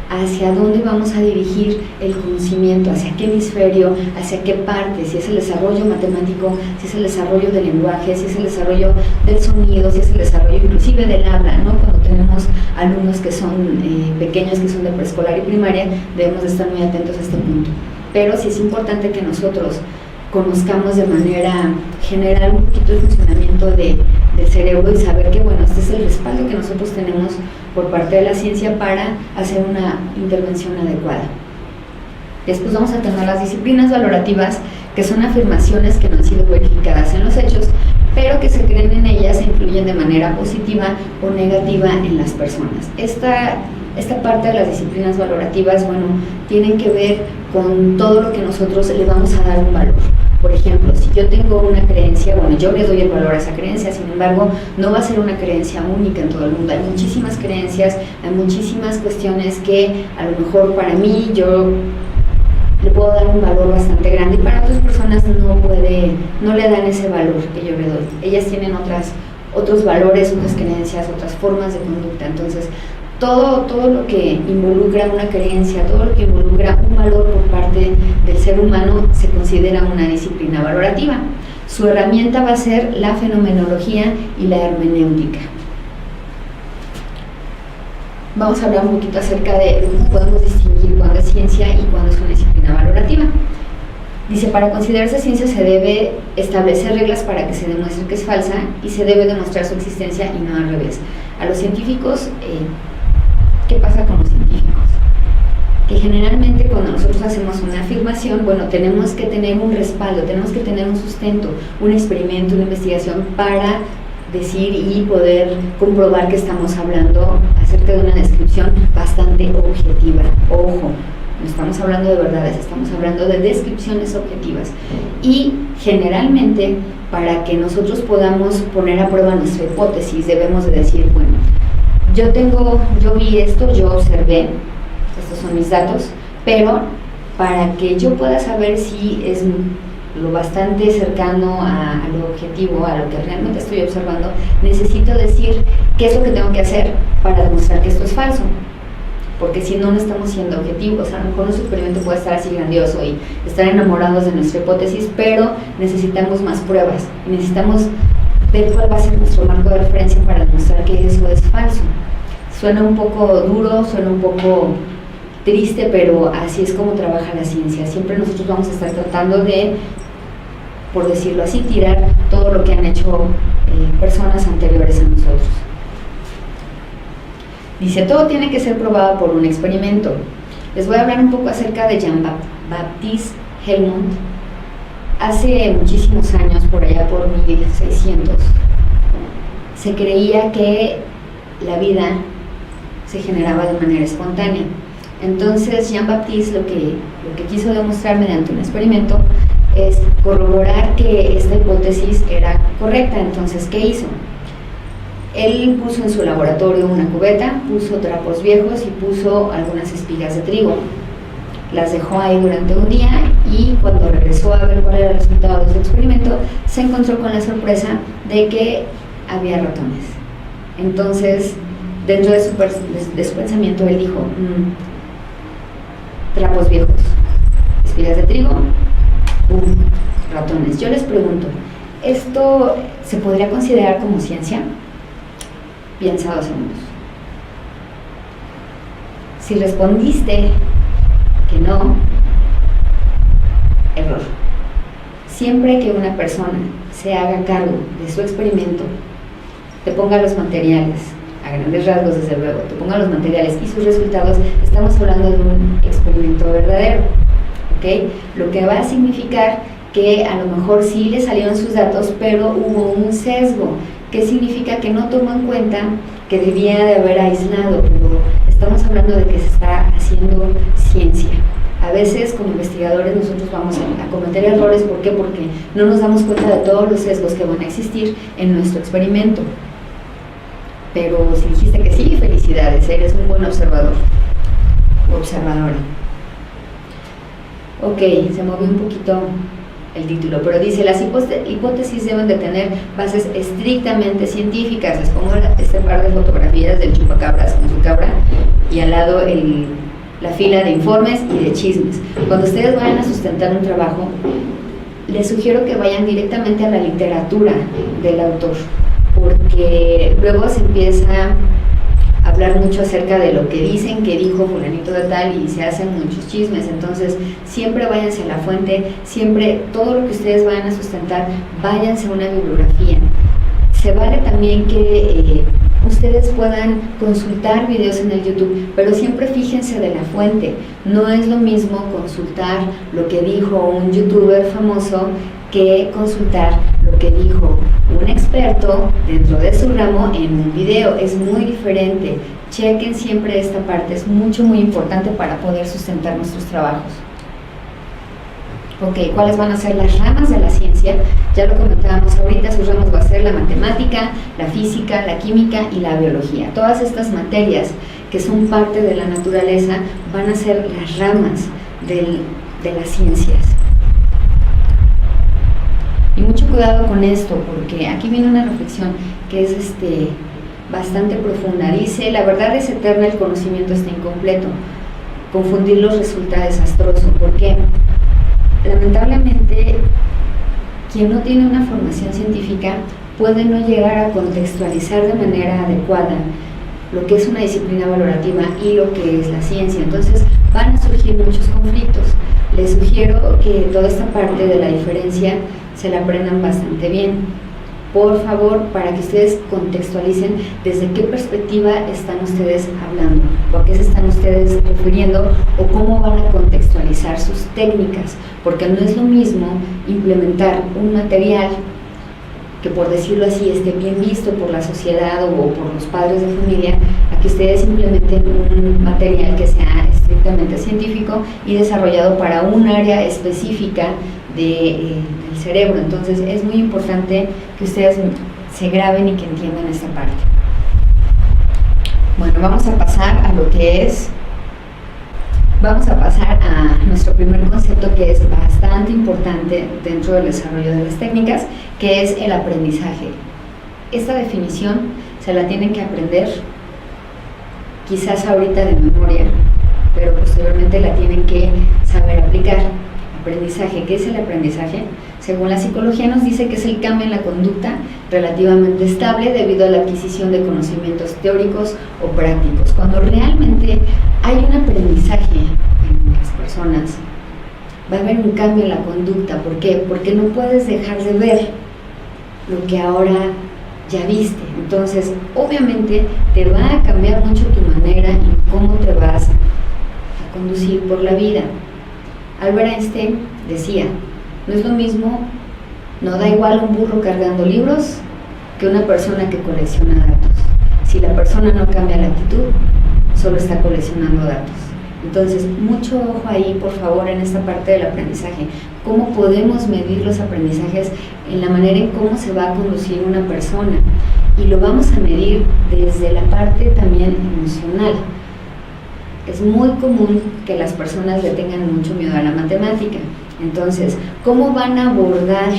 hacia dónde vamos a dirigir el conocimiento, hacia qué hemisferio, hacia qué parte, si es el desarrollo matemático, si es el desarrollo del lenguaje, si es el desarrollo del sonido, si es el desarrollo inclusive del habla, ¿no? Cuando tenemos alumnos que son pequeños, que son de preescolar y primaria, debemos de estar muy atentos a este punto. Pero sí es importante que nosotros conozcamos de manera general un poquito el funcionamiento del cerebro y saber que, bueno, este es el respaldo que nosotros tenemos por parte de la ciencia para hacer una intervención adecuada. Después vamos a tener las disciplinas valorativas, que son afirmaciones que no han sido verificadas en los hechos, pero que se creen en ellas e influyen de manera positiva o negativa en las personas. Esta parte de las disciplinas valorativas, bueno, tienen que ver con todo lo que nosotros le vamos a dar un valor. Por ejemplo, si yo tengo una creencia, bueno, yo le doy el valor a esa creencia, sin embargo, no va a ser una creencia única en todo el mundo. Hay muchísimas creencias, hay muchísimas cuestiones que a lo mejor para mí yo le puedo dar un valor bastante grande y para otras personas no le dan ese valor que yo le doy. Ellas tienen otros valores, otras creencias, otras formas de conducta. Entonces, todo lo que involucra una creencia, todo lo que involucra un valor por parte del ser humano se considera una disciplina valorativa. Su herramienta va a ser la fenomenología y la hermenéutica. Vamos a hablar un poquito acerca de cómo podemos distinguir cuándo es ciencia y cuándo es una disciplina valorativa. Dice, para considerarse ciencia se debe establecer reglas para que se demuestre que es falsa y se debe demostrar su existencia y no al revés. A los científicos, ¿qué pasa con los científicos? Que generalmente cuando nosotros hacemos una afirmación, bueno, tenemos que tener un respaldo, tenemos que tener un sustento, un experimento, una investigación para decir y poder comprobar que estamos hablando acerca de una descripción bastante objetiva. Ojo, no estamos hablando de verdades, estamos hablando de descripciones objetivas. Y generalmente, para que nosotros podamos poner a prueba nuestra hipótesis, debemos de decir, bueno, yo vi esto, yo observé, estos son mis datos, pero para que yo pueda saber si es lo bastante cercano a lo objetivo, a lo que realmente estoy observando, necesito decir qué es lo que tengo que hacer para demostrar que esto es falso. Porque si no, no estamos siendo objetivos. A lo mejor nuestro experimento puede estar así grandioso y estar enamorados de nuestra hipótesis, pero necesitamos más pruebas, necesitamos ver cuál va a ser nuestro marco de referencia para demostrar que eso es falso. Suena un poco duro, suena un poco triste, pero así es como trabaja la ciencia. Siempre nosotros vamos a estar tratando de, por decirlo así, tirar todo lo que han hecho personas anteriores a nosotros. Dice, todo tiene que ser probado por un experimento. Les voy a hablar un poco acerca de Jean-Baptiste Helmont. Hace muchísimos años, por allá por 1600, se creía que la vida se generaba de manera espontánea. Entonces Jean-Baptiste lo que quiso demostrar mediante un experimento es corroborar que esta hipótesis era correcta. Entonces, ¿qué hizo? Él puso en su laboratorio una cubeta, puso trapos viejos y puso algunas espigas de trigo. Las dejó ahí durante un día y cuando regresó a ver cuál era el resultado de su experimento, se encontró con la sorpresa de que había ratones. Entonces, dentro de su pensamiento, él dijo, trapos viejos, espigas de trigo, ratones. Yo les pregunto, ¿esto se podría considerar como ciencia? Piensa 2 segundos. Si respondiste que no, error. siempre que una persona se haga cargo de su experimento, te ponga los materiales, a grandes rasgos desde luego, te ponga los materiales y sus resultados, estamos hablando de un experimento verdadero, ¿ok? Lo que va a significar que a lo mejor sí le salieron sus datos, pero hubo un sesgo, que significa que no tomó en cuenta que debía de haber aislado, pero estamos hablando de que se está haciendo ciencia. A veces como investigadores nosotros vamos a cometer errores, ¿por qué? Porque no nos damos cuenta de todos los sesgos que van a existir en nuestro experimento. Pero si dijiste que sí, felicidades, eres un buen observador o observadora. Ok, se movió un poquito el título, pero dice, las hipótesis deben de tener bases estrictamente científicas. Les pongo este par de fotografías del chupacabras con su cabra y al lado la fila de informes y de chismes. Cuando ustedes vayan a sustentar un trabajo, les sugiero que vayan directamente a la literatura del autor, porque luego se empieza a hablar mucho acerca de lo que dicen que dijo fulanito de tal y se hacen muchos chismes. Entonces siempre váyanse a la fuente, siempre todo lo que ustedes vayan a sustentar, váyanse a una bibliografía. Se vale también que ustedes puedan consultar videos en el YouTube, pero siempre fíjense de la fuente. No es lo mismo consultar lo que dijo un youtuber famoso que consultar lo que dijo un experto dentro de su ramo en un video. Es muy diferente. Chequen siempre esta parte, es muy importante para poder sustentar nuestros trabajos. Ok, ¿cuáles van a ser las ramas de la ciencia? Ya lo comentábamos ahorita, sus ramas va a ser la matemática, la física, la química y la biología. Todas estas materias que son parte de la naturaleza van a ser las ramas de las ciencias. Y mucho cuidado con esto, porque aquí viene una reflexión que es bastante profunda. Dice, la verdad es eterna, el conocimiento está incompleto. Confundirlos resulta desastroso. ¿Por qué? Lamentablemente, quien no tiene una formación científica puede no llegar a contextualizar de manera adecuada lo que es una disciplina valorativa y lo que es la ciencia. Entonces van a surgir muchos conflictos. Les sugiero que toda esta parte de la diferencia se la aprendan bastante bien. Por favor, para que ustedes contextualicen desde qué perspectiva están ustedes hablando, o a qué se están ustedes refiriendo, o cómo van a contextualizar sus técnicas, porque no es lo mismo implementar un material que, por decirlo así, esté bien visto por la sociedad o por los padres de familia, a que ustedes implementen un material que sea estrictamente científico y desarrollado para un área específica del cerebro. Entonces es muy importante que ustedes se graben y que entiendan esta parte. Bueno, vamos a pasar a nuestro primer concepto, que es bastante importante dentro del desarrollo de las técnicas, que es el aprendizaje. Esta definición se la tienen que aprender quizás ahorita de memoria, pero posteriormente la tienen que saber aplicar. Aprendizaje, ¿qué es el aprendizaje? Según la psicología nos dice que es el cambio en la conducta relativamente estable debido a la adquisición de conocimientos teóricos o prácticos. Cuando realmente hay un aprendizaje en las personas, va a haber un cambio en la conducta. ¿Por qué? Porque no puedes dejar de ver lo que ahora ya viste. Entonces, obviamente, te va a cambiar mucho tu manera y cómo te vas a conducir por la vida. Albert Einstein decía, no es lo mismo, no da igual un burro cargando libros que una persona que colecciona datos. Si la persona no cambia la actitud, solo está coleccionando datos. Entonces, mucho ojo ahí, por favor, en esta parte del aprendizaje. ¿Cómo podemos medir los aprendizajes en la manera en cómo se va a conducir una persona? Y lo vamos a medir desde la parte también emocional. Es muy común que las personas le tengan mucho miedo a la matemática. Entonces, ¿cómo van a abordar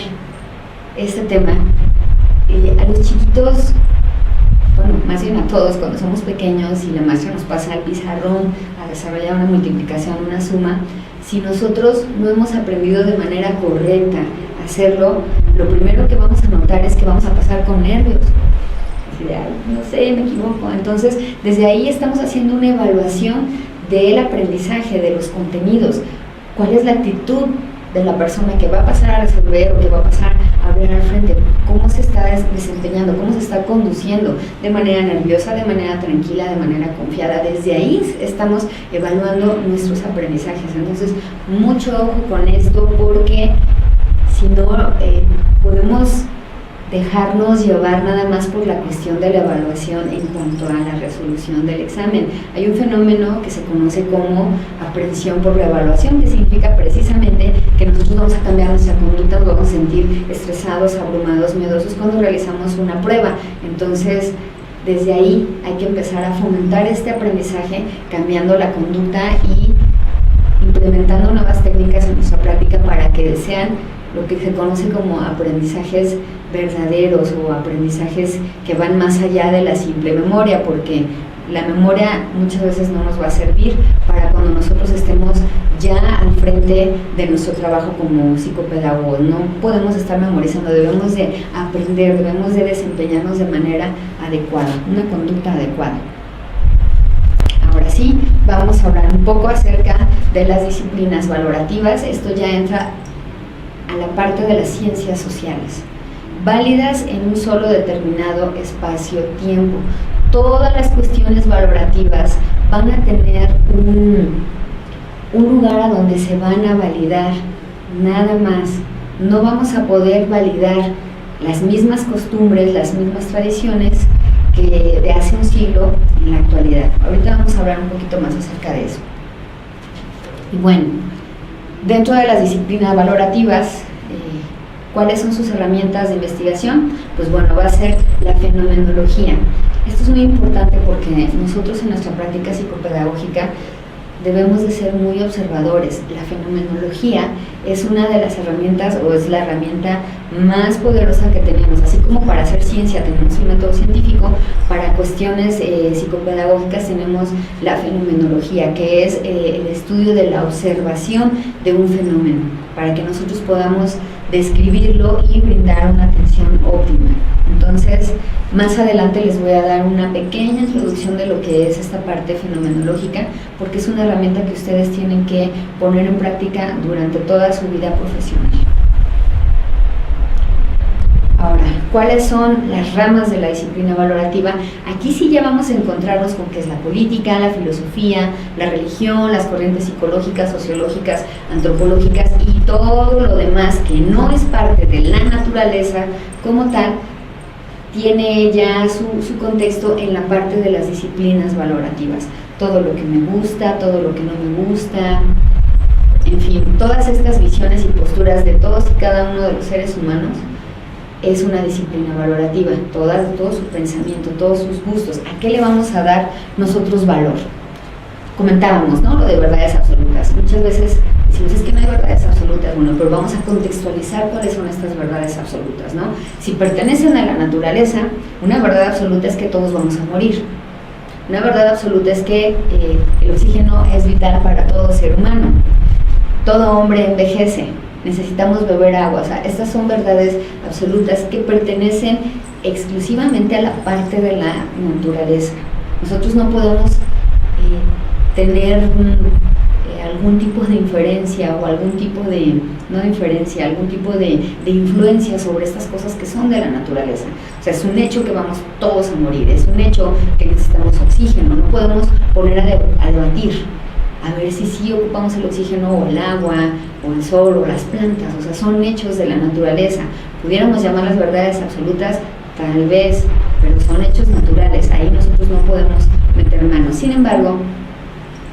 este tema? A los chiquitos, bueno, más bien a todos, cuando somos pequeños y la maestra nos pasa al pizarrón a desarrollar una multiplicación, una suma, si nosotros no hemos aprendido de manera correcta a hacerlo, lo primero que vamos a notar es que vamos a pasar con nervios. No sé, me equivoco. Entonces, desde ahí estamos haciendo una evaluación del aprendizaje, de los contenidos. ¿Cuál es la actitud de la persona que va a pasar a resolver o que va a pasar a hablar al frente, cómo se está desempeñando, cómo se está conduciendo, de manera nerviosa, de manera tranquila, de manera confiada. Desde ahí estamos evaluando nuestros aprendizajes. Entonces, mucho ojo con esto, porque si no podemos dejarnos llevar nada más por la cuestión de la evaluación en cuanto a la resolución del examen. Hay un fenómeno que se conoce como aprensión por la evaluación, que significa precisamente que nosotros vamos a cambiar nuestra conducta, nos vamos a sentir estresados, abrumados, miedosos cuando realizamos una prueba. Entonces, desde ahí hay que empezar a fomentar este aprendizaje, cambiando la conducta y implementando nuevas técnicas en nuestra práctica para que sean lo que se conoce como aprendizajes verdaderos o aprendizajes que van más allá de la simple memoria, porque la memoria muchas veces no nos va a servir para cuando nosotros estemos ya al frente de nuestro trabajo como psicopedagogos. No podemos estar memorizando, debemos de aprender, debemos de desempeñarnos de manera adecuada, una conducta adecuada. Ahora sí, vamos a hablar un poco acerca de las disciplinas valorativas. Esto ya entra a la parte de las ciencias sociales, válidas en un solo determinado espacio-tiempo. Todas las cuestiones valorativas van a tener un lugar a donde se van a validar, nada más. No vamos a poder validar las mismas costumbres, las mismas tradiciones que de hace un siglo en la actualidad. Ahorita vamos a hablar un poquito más acerca de eso. Y bueno, dentro de las disciplinas valorativas, ¿cuáles son sus herramientas de investigación? Pues bueno, va a ser la fenomenología. Esto es muy importante porque nosotros en nuestra práctica psicopedagógica debemos de ser muy observadores. La fenomenología es una de las herramientas, o es la herramienta más poderosa que tenemos. Así como para hacer ciencia tenemos un método científico, para cuestiones psicopedagógicas tenemos la fenomenología, que es el estudio de la observación de un fenómeno, para que nosotros podamos describirlo y brindar una atención óptima. Entonces, más adelante les voy a dar una pequeña introducción de lo que es esta parte fenomenológica, porque es una herramienta que ustedes tienen que poner en práctica durante toda su vida profesional. Ahora, ¿cuáles son las ramas de la disciplina valorativa? Aquí sí ya vamos a encontrarnos con qué es la política, la filosofía, la religión, las corrientes psicológicas, sociológicas, antropológicas y todo lo demás que no es parte de la naturaleza como tal, tiene ya su contexto en la parte de las disciplinas valorativas. Todo lo que me gusta, todo lo que no me gusta, en fin, todas estas visiones y posturas de todos y cada uno de los seres humanos es una disciplina valorativa. Todo su pensamiento, todos sus gustos, ¿a qué le vamos a dar nosotros valor? Comentábamos, ¿no?, lo de verdades absolutas. Muchas veces decimos, es que no hay verdades absolutas. Bueno, pero vamos a contextualizar cuáles son estas verdades absolutas, ¿no? Si pertenecen a la naturaleza, una verdad absoluta es que todos vamos a morir. Una verdad absoluta es que el oxígeno es vital para todo ser humano. Todo hombre envejece. Necesitamos beber agua. O sea, estas son verdades absolutas que pertenecen exclusivamente a la parte de la naturaleza. Nosotros no podemos tener algún tipo de inferencia o algún tipo de, no de inferencia, algún tipo de influencia sobre estas cosas que son de la naturaleza. O sea, es un hecho que vamos todos a morir, es un hecho que necesitamos oxígeno. No podemos poner a debatir a ver si sí ocupamos el oxígeno o el agua o el sol o las plantas. O sea, son hechos de la naturaleza. Pudiéramos llamarlas verdades absolutas, tal vez, pero son hechos naturales. Ahí nosotros no podemos meter manos. Sin embargo,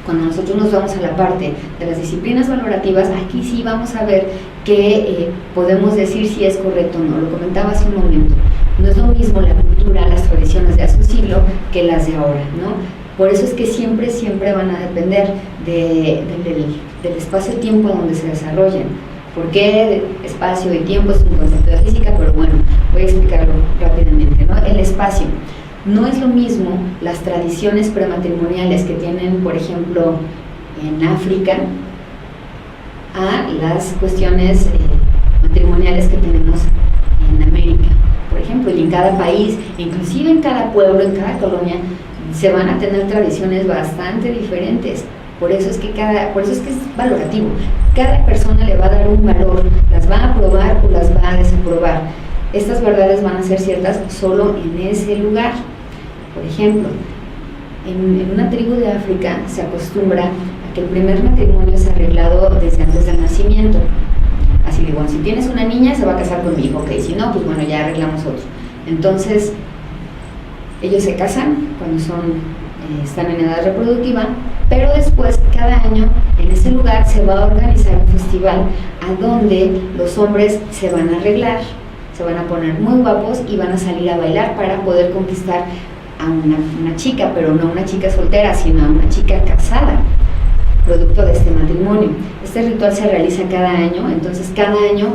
cuando nosotros nos vamos a la parte de las disciplinas valorativas, aquí sí vamos a ver que podemos decir si es correcto o no. Lo comentaba hace un momento. No es lo mismo la cultura, las tradiciones de hace un siglo que las de ahora, ¿no? Por eso es que siempre van a depender del espacio-tiempo donde se desarrollen. ¿Por qué espacio y tiempo? Es un concepto de física, pero bueno, voy a explicarlo rápidamente, ¿no? El espacio. No es lo mismo las tradiciones prematrimoniales que tienen, por ejemplo, en África, a las cuestiones matrimoniales que tenemos en América, por ejemplo, y en cada país, inclusive en cada pueblo, en cada colonia, se van a tener tradiciones bastante diferentes. Por eso es que es valorativo. Cada persona le va a dar un valor, las va a aprobar o las va a desaprobar. Estas verdades van a ser ciertas solo en ese lugar. Por ejemplo, en una tribu de África se acostumbra a que el primer matrimonio es arreglado desde antes del nacimiento. Así de, bueno, si tienes una niña se va a casar con mi hijo, ok, si no, pues bueno, ya arreglamos otro. Entonces, ellos se casan cuando están en edad reproductiva, pero después, cada año, en ese lugar se va a organizar un festival a donde los hombres se van a arreglar, se van a poner muy guapos y van a salir a bailar para poder conquistar a una chica, pero no una chica soltera, sino a una chica casada, producto de este matrimonio. Este ritual se realiza cada año, entonces cada año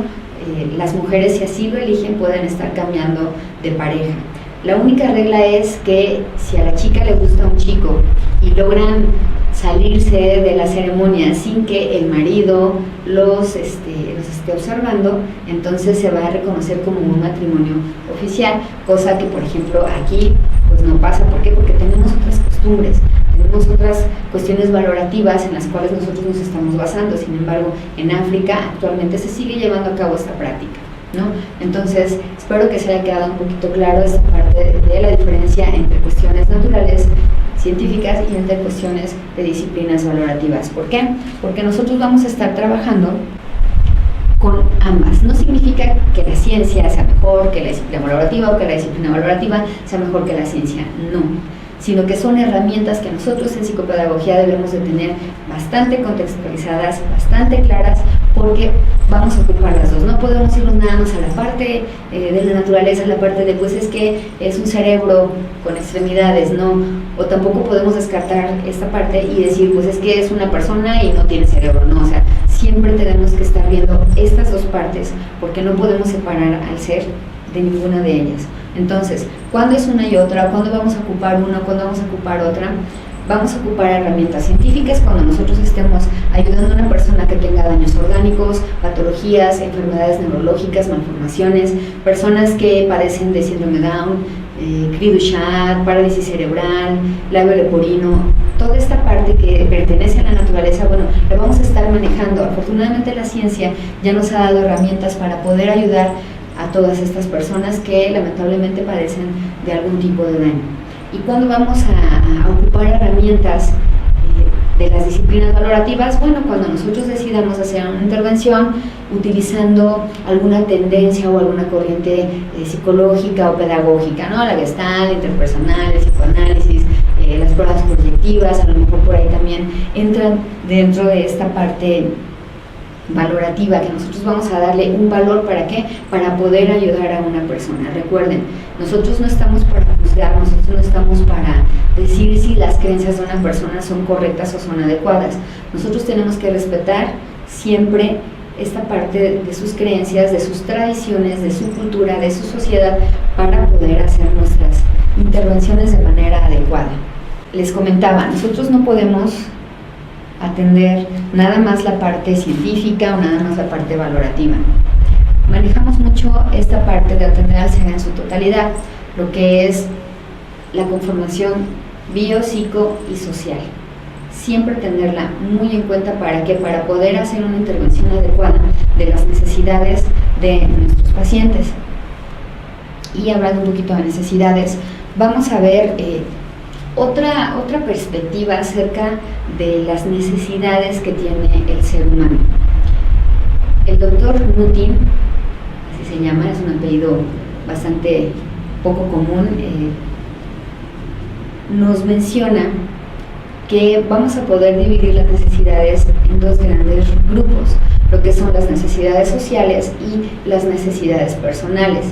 las mujeres, si así lo eligen, pueden estar cambiando de pareja. La única regla es que si a la chica le gusta un chico y logran salirse de la ceremonia sin que el marido los esté observando, entonces se va a reconocer como un matrimonio oficial, cosa que por ejemplo aquí pues no pasa. ¿Por qué? Porque tenemos otras costumbres, tenemos otras cuestiones valorativas en las cuales nosotros nos estamos basando. Sin embargo, en África actualmente se sigue llevando a cabo esta práctica, ¿no? Entonces, espero que se haya quedado un poquito claro esta parte de la diferencia entre cuestiones naturales, científicas, y entre cuestiones de disciplinas valorativas. ¿Por qué? Porque nosotros vamos a estar trabajando con ambas. No significa que la ciencia sea mejor que la disciplina valorativa o que la disciplina valorativa sea mejor que la ciencia, no, sino que son herramientas que nosotros en psicopedagogía debemos de tener bastante contextualizadas, bastante claras, porque vamos a ocupar las dos. No podemos irnos nada más a la parte de la naturaleza, a la parte de pues es que es un cerebro con extremidades, no, o tampoco podemos descartar esta parte y decir pues es que es una persona y no tiene cerebro, no, o sea, siempre tenemos que estar viendo estas dos partes, porque no podemos separar al ser de ninguna de ellas. Entonces, ¿cuándo es una y otra? ¿Cuándo vamos a ocupar una? ¿Cuándo vamos a ocupar otra? Vamos a ocupar herramientas científicas cuando nosotros estemos ayudando a una persona que tenga daños orgánicos, patologías, enfermedades neurológicas, malformaciones, personas que padecen de síndrome Down, Cri-du-Chat, parálisis cerebral, labio leporino. Toda esta parte que pertenece a la naturaleza, bueno, la vamos a estar manejando. Afortunadamente la ciencia ya nos ha dado herramientas para poder ayudar a todas estas personas que lamentablemente padecen de algún tipo de daño. ¿Y cuándo vamos a ocupar herramientas de las disciplinas valorativas? Bueno, cuando nosotros decidamos hacer una intervención utilizando alguna tendencia o alguna corriente psicológica o pedagógica, ¿no? La Gestalt, interpersonal, el psicoanálisis, las pruebas proyectivas, a lo mejor por ahí también entran dentro de esta parte valorativa, que nosotros vamos a darle un valor. ¿Para qué? Para poder ayudar a una persona. Recuerden, nosotros no estamos para juzgar, nosotros no estamos para decir si las creencias de una persona son correctas o son adecuadas. Nosotros tenemos que respetar siempre esta parte de sus creencias, de sus tradiciones, de su cultura, de su sociedad, para poder hacer nuestras intervenciones de manera adecuada. Les comentaba, nosotros no podemos atender nada más la parte científica o nada más la parte valorativa. Manejamos mucho esta parte de atender al ser en su totalidad, lo que es la conformación bio, psico y social. Siempre tenerla muy en cuenta. ¿Para qué? Para poder hacer una intervención adecuada de las necesidades de nuestros pacientes. Y hablando un poquito de necesidades, vamos a ver otra perspectiva acerca de las necesidades que tiene el ser humano. El doctor Nutin, así se llama, es un apellido bastante poco común, nos menciona que vamos a poder dividir las necesidades en dos grandes grupos, lo que son las necesidades sociales y las necesidades personales.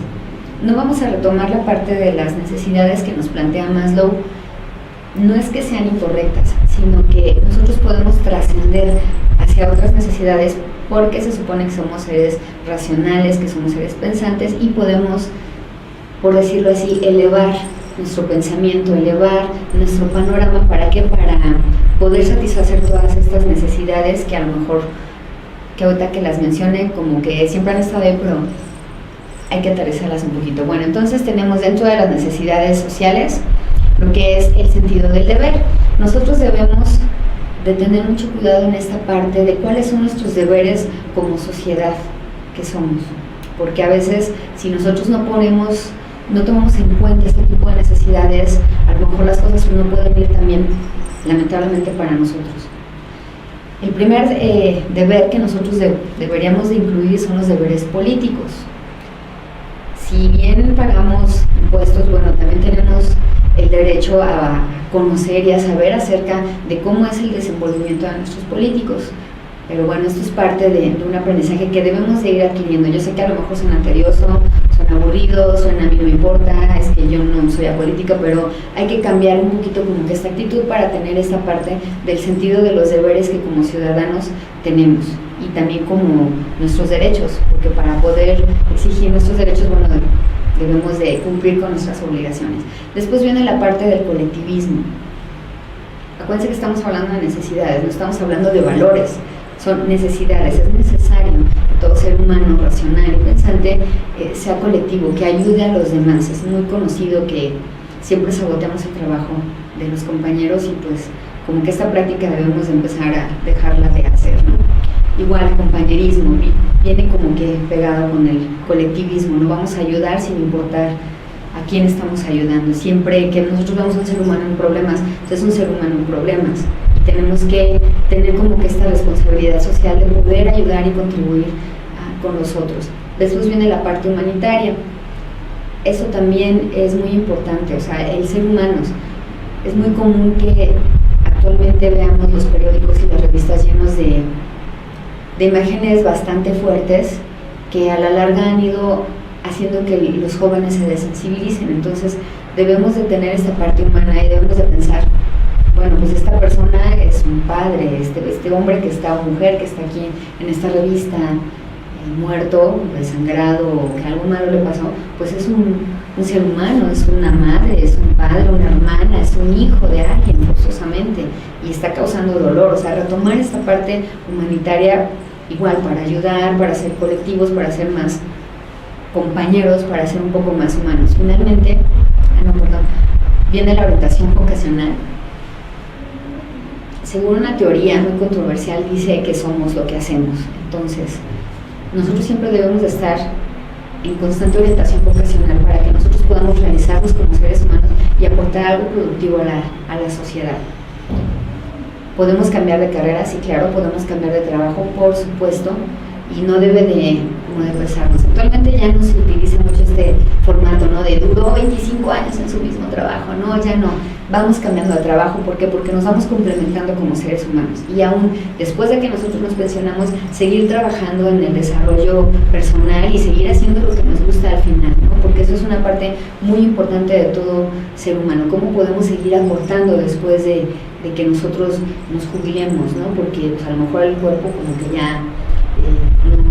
No vamos a retomar la parte de las necesidades que nos plantea Maslow. No es que sean incorrectas, sino que nosotros podemos trascender hacia otras necesidades, porque se supone que somos seres racionales, que somos seres pensantes, y podemos, por decirlo así, elevar nuestro pensamiento, elevar nuestro panorama. ¿Para qué? Para poder satisfacer todas estas necesidades que a lo mejor, que ahorita que las mencione, como que siempre han estado ahí, pero hay que aterrizarlas un poquito. Bueno, entonces tenemos dentro de las necesidades sociales lo que es el sentido del deber. Nosotros debemos de tener mucho cuidado en esta parte de cuáles son nuestros deberes como sociedad que somos, porque a veces si nosotros no tomamos en cuenta este tipo de necesidades, a lo mejor las cosas no pueden ir también, lamentablemente, para nosotros. El primer deber que nosotros deberíamos de incluir son los deberes políticos. Si bien pagamos impuestos, bueno, también tenemos el derecho a conocer y a saber acerca de cómo es el desenvolvimiento de nuestros políticos. Pero bueno, esto es parte de un aprendizaje que debemos de ir adquiriendo. Yo sé que a lo mejor suena tedioso, suena aburrido, suena a mí no me importa, es que yo no soy apolítica, pero hay que cambiar un poquito como que esta actitud para tener esta parte del sentido de los deberes que como ciudadanos tenemos y también como nuestros derechos, porque para poder exigir nuestros derechos, bueno, debemos de cumplir con nuestras obligaciones. Después viene la parte del colectivismo. Acuérdense que estamos hablando de necesidades, no estamos hablando de valores, son necesidades. Es necesario que todo ser humano racional y pensante sea colectivo, que ayude a los demás. Es muy conocido que siempre saboteamos el trabajo de los compañeros y pues como que esta práctica debemos de empezar a dejarla de hacer, ¿no? Igual, compañerismo, viene como que pegado con el colectivismo, no vamos a ayudar sin importar a quién estamos ayudando. Siempre que nosotros vemos a un ser humano en problemas, pues es un ser humano en problemas. Y tenemos que tener como que esta responsabilidad social de poder ayudar y contribuir con los otros. Después viene la parte humanitaria. Eso también es muy importante, o sea, el ser humano. Es muy común que actualmente veamos los periódicos y las revistas llenos de imágenes bastante fuertes que a la larga han ido haciendo que los jóvenes se desensibilicen. Entonces debemos de tener esta parte humana y debemos de pensar, bueno, pues esta persona es un padre, este hombre que está, o mujer que está aquí en esta revista, muerto, desangrado, o que algo malo le pasó, pues es un ser humano, es una madre, es un padre, una hermana, es un hijo de alguien forzosamente y está causando dolor. O sea, retomar esta parte humanitaria igual para ayudar, para ser colectivos, para ser más compañeros, para ser un poco más humanos. Finalmente, viene la orientación vocacional. Según una teoría muy controversial, dice que somos lo que hacemos. Entonces, nosotros siempre debemos de estar en constante orientación vocacional para que nosotros podamos realizarnos como seres humanos y aportar algo productivo a la sociedad. Podemos cambiar de carrera, sí, claro, podemos cambiar de trabajo, por supuesto, y no debe de pesarnos. Actualmente ya no se utiliza mucho este formato, ¿no? De duró 25 años en su mismo trabajo, no, ya no. Vamos cambiando de trabajo, ¿por qué? Porque nos vamos complementando como seres humanos. Y aún después de que nosotros nos pensionamos, seguir trabajando en el desarrollo personal y seguir haciendo lo que nos gusta al final, ¿no? Porque eso es una parte muy importante de todo ser humano. ¿Cómo podemos seguir aportando después de que nosotros nos jubilemos, ¿no? Porque pues, a lo mejor el cuerpo como que ya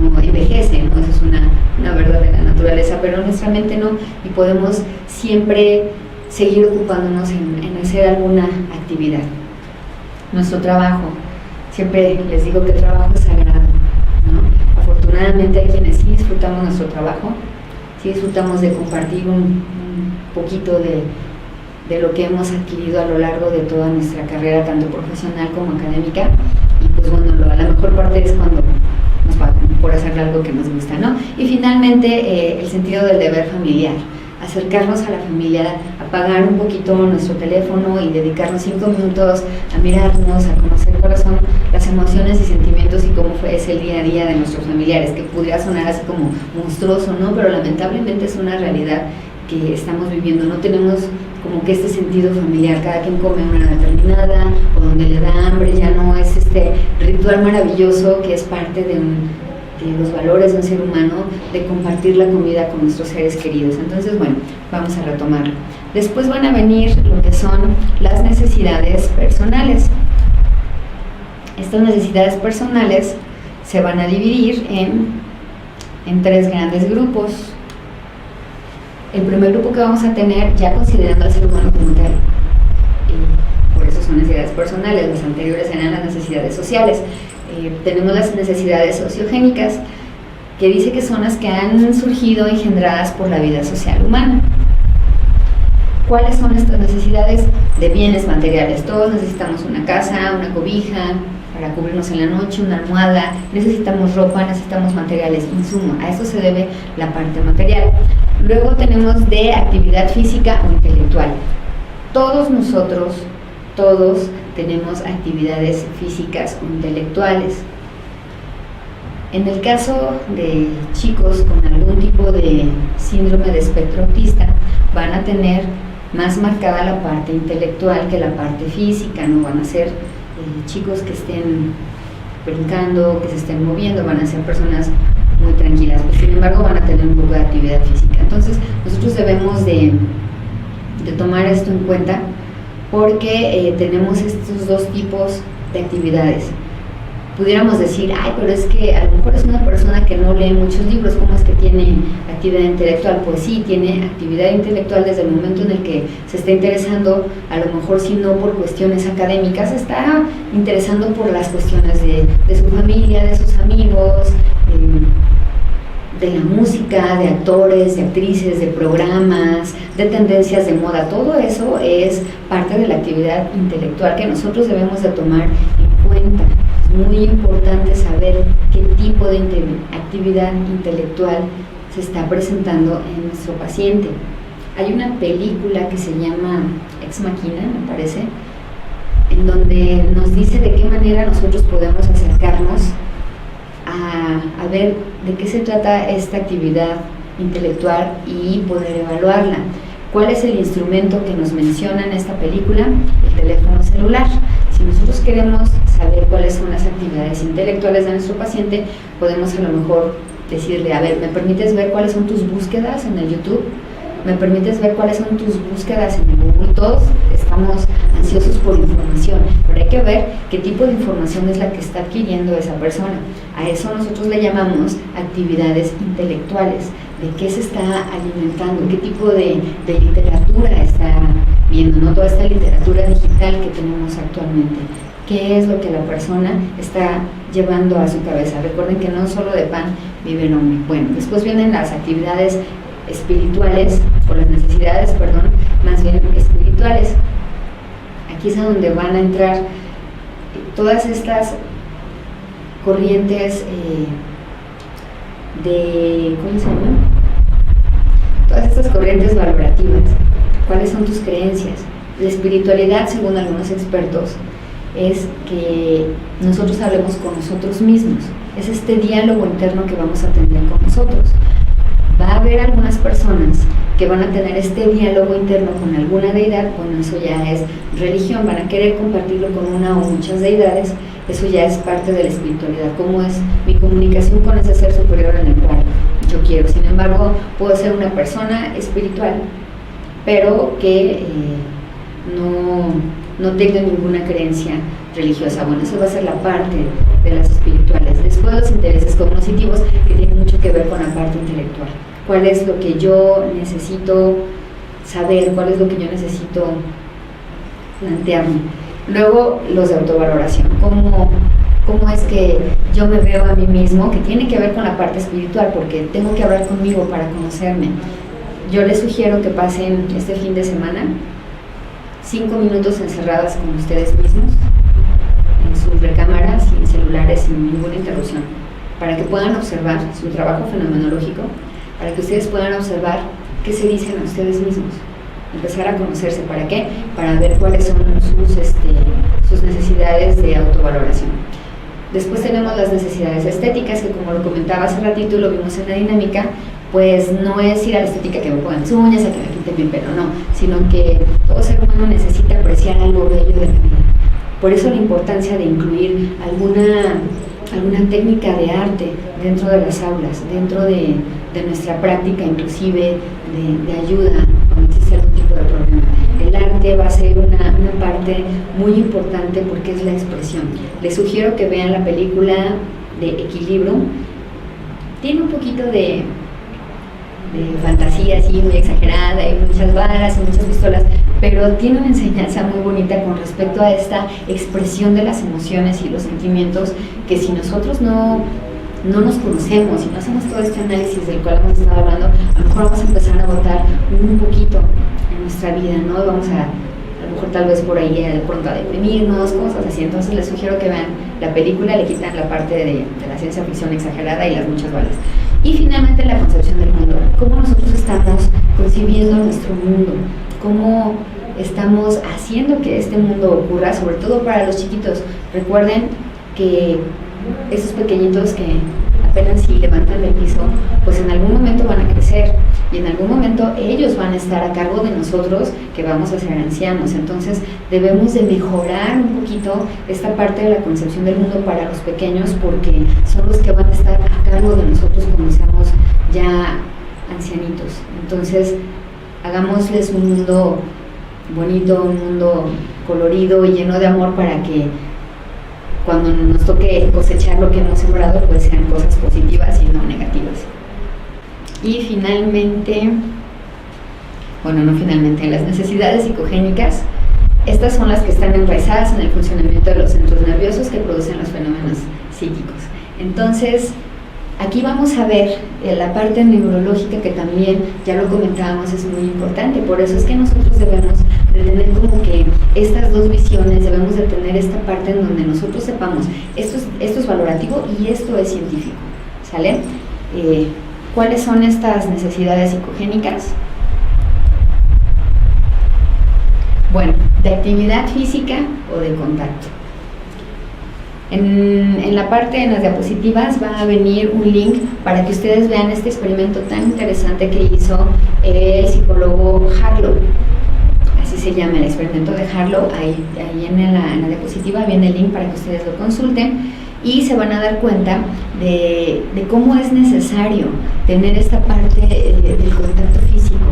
no envejece, ¿no? Eso es una verdad de la naturaleza, pero nuestra mente no, y podemos siempre seguir ocupándonos en hacer alguna actividad. Nuestro trabajo, siempre les digo que el trabajo es sagrado, ¿no? Afortunadamente hay quienes sí disfrutamos nuestro trabajo, sí disfrutamos de compartir un poquito de lo que hemos adquirido a lo largo de toda nuestra carrera, tanto profesional como académica, y pues bueno, la mejor parte es cuando nos pagan por hacer algo que nos gusta, ¿no? Y finalmente el sentido del deber familiar, acercarnos a la familia, apagar un poquito nuestro teléfono y dedicarnos 5 minutos a mirarnos, a conocer cuáles son las emociones y sentimientos y cómo es el día a día de nuestros familiares, que pudiera sonar así como monstruoso, ¿no? Pero lamentablemente es una realidad que estamos viviendo. No tenemos como que este sentido familiar, cada quien come a una hora determinada o donde le da hambre, ya no es este ritual maravilloso que es parte de los valores de un ser humano, de compartir la comida con nuestros seres queridos. Entonces, bueno, vamos a retomarlo. Después van a venir lo que son las necesidades personales. Estas necesidades personales se van a dividir en 3 grandes grupos. El primer grupo que vamos a tener, ya considerando al ser humano como tal, y por eso son necesidades personales, las anteriores eran las necesidades sociales. Tenemos las necesidades sociogénicas, que dice que son las que han surgido engendradas por la vida social humana. ¿Cuáles son estas necesidades de bienes materiales? Todos necesitamos una casa, una cobija para cubrirnos en la noche, una almohada, necesitamos ropa, necesitamos materiales, insumo. A eso se debe la parte material. Luego tenemos de actividad física o intelectual. Todos nosotros, todos tenemos actividades físicas o intelectuales. En el caso de chicos con algún tipo de síndrome de espectro autista, van a tener más marcada la parte intelectual que la parte física, no van a ser chicos que estén brincando, que se estén moviendo, van a ser personas muy tranquilas, pero sin embargo van a tener un poco de actividad física. Entonces nosotros debemos de tomar esto en cuenta porque tenemos estos dos tipos de actividades. Pudiéramos decir, ay, pero es que a lo mejor es una persona que no lee muchos libros, ¿cómo es que tiene actividad intelectual? Pues sí, tiene actividad intelectual desde el momento en el que se está interesando, a lo mejor si no por cuestiones académicas, se está interesando por las cuestiones de su familia, de sus amigos, de la música, de actores, de actrices, de programas, de tendencias de moda. Todo eso es parte de la actividad intelectual que nosotros debemos de tomar en cuenta. Muy importante saber qué tipo de actividad intelectual se está presentando en nuestro paciente. Hay una película que se llama Ex Machina, me parece, en donde nos dice de qué manera nosotros podemos acercarnos a ver de qué se trata esta actividad intelectual y poder evaluarla. ¿Cuál es el instrumento que nos menciona en esta película? El teléfono celular. Si nosotros queremos saber cuáles son las actividades intelectuales de nuestro paciente, podemos a lo mejor decirle, a ver, ¿me permites ver cuáles son tus búsquedas en el YouTube? ¿Me permites ver cuáles son tus búsquedas en el Google? Todos estamos ansiosos por información, pero hay que ver qué tipo de información es la que está adquiriendo esa persona. A eso nosotros le llamamos actividades intelectuales. ¿De qué se está alimentando? ¿Qué tipo de literatura está viendo? ¿No? Toda esta literatura digital que tenemos actualmente. ¿Qué es lo que la persona está llevando a su cabeza? Recuerden que no solo de pan vive el hombre. Bueno, después vienen las actividades espirituales, o las necesidades, perdón, más bien espirituales. Aquí es a donde van a entrar todas estas corrientes ¿cómo se llama? Todas estas corrientes valorativas. ¿Cuáles son tus creencias? La espiritualidad, según algunos expertos, es que nosotros hablemos con nosotros mismos. Es este diálogo interno que vamos a tener con nosotros. Va a haber algunas personas que van a tener este diálogo interno con alguna deidad. Bueno, eso ya es religión, van a querer compartirlo con una o muchas deidades. Eso ya es parte de la espiritualidad. ¿Cómo es mi comunicación con ese ser superior en el cual yo quiero? Sin embargo, puedo ser una persona espiritual, pero que no tenga ninguna creencia religiosa. Bueno, eso va a ser la parte de las espirituales. Después los intereses cognitivos, que tienen mucho que ver con la parte intelectual. ¿Cuál es lo que yo necesito saber? ¿Cuál es lo que yo necesito plantearme? Luego los de autovaloración. ¿Cómo es que yo me veo a mí mismo? Que tiene que ver con la parte espiritual, porque tengo que hablar conmigo para conocerme. Yo les sugiero que pasen este fin de semana 5 minutos encerradas con ustedes mismos, en sus recámaras, sin celulares, sin ninguna interrupción, para que puedan observar su trabajo fenomenológico, para que ustedes puedan observar qué se dicen a ustedes mismos, empezar a conocerse. ¿Para qué? Para ver cuáles son sus necesidades de autovaloración. Después tenemos las necesidades estéticas, que como lo comentaba hace ratito y lo vimos en la dinámica, pues no es ir a la estética que me pongan las uñas, a que me quiten mi pelo, no, sino que todo ser humano necesita apreciar algo bello de la vida. Por eso la importancia de incluir alguna técnica de arte dentro de las aulas, dentro de nuestra práctica, inclusive de ayuda cuando existe algún tipo de problema. El arte va a ser una parte muy importante porque es la expresión. Les sugiero que vean la película de Equilibrium. Tiene un poquito de fantasía así muy exagerada, hay muchas balas y muchas pistolas, pero tiene una enseñanza muy bonita con respecto a esta expresión de las emociones y los sentimientos, que si nosotros no no nos conocemos y no hacemos todo este análisis del cual hemos estado hablando, a lo mejor vamos a empezar a botar un poquito en nuestra vida, ¿no? Vamos a lo mejor tal vez por ahí de pronto a deprimirnos, cosas así. Entonces les sugiero que vean la película, le quitan la parte de la ciencia ficción exagerada y las muchas balas. Y finalmente la concepción del mundo, cómo nosotros estamos concibiendo nuestro mundo, cómo estamos haciendo que este mundo ocurra, sobre todo para los chiquitos. Recuerden que esos pequeñitos que apenas si levantan el piso, pues en algún momento van a crecer y en algún momento ellos van a estar a cargo de nosotros que vamos a ser ancianos. Entonces debemos de mejorar un poquito esta parte de la concepción del mundo para los pequeños, porque son los que van a estar a cargo de nosotros cuando seamos ya ancianitos. Entonces hagámosles un mundo bonito, un mundo colorido y lleno de amor, para que cuando nos toque cosechar lo que hemos sembrado, pues sean cosas positivas y no negativas. Y finalmente, las necesidades psicogénicas, estas son las que están enraizadas en el funcionamiento de los centros nerviosos que producen los fenómenos psíquicos. Entonces, aquí vamos a ver la parte neurológica, que también, ya lo comentábamos, es muy importante. Por eso es que nosotros debemos de tener como que estas dos visiones, debemos de tener esta parte en donde nosotros sepamos, esto es valorativo y esto es científico, ¿sale? ¿Cuáles son estas necesidades psicogénicas? Bueno, de actividad física o de contacto. En la parte, en las diapositivas, va a venir un link para que ustedes vean este experimento tan interesante que hizo el psicólogo Harlow. Así se llama el experimento de Harlow. Ahí en la diapositiva viene el link para que ustedes lo consulten y se van a dar cuenta de cómo es necesario tener esta parte del contacto físico,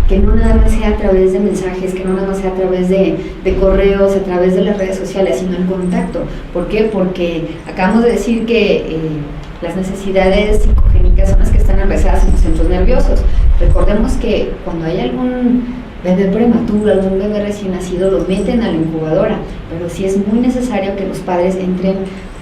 que no nada más sea a través de mensajes, que no nada más sea a través de correos, a través de las redes sociales, sino el contacto. ¿Por qué? Porque acabamos de decir que las necesidades psicogénicas son las que están enraizadas en los centros nerviosos. Recordemos que cuando hay algún bebé prematuro, algún bebé recién nacido, lo meten a la incubadora, pero sí es muy necesario que los padres entren,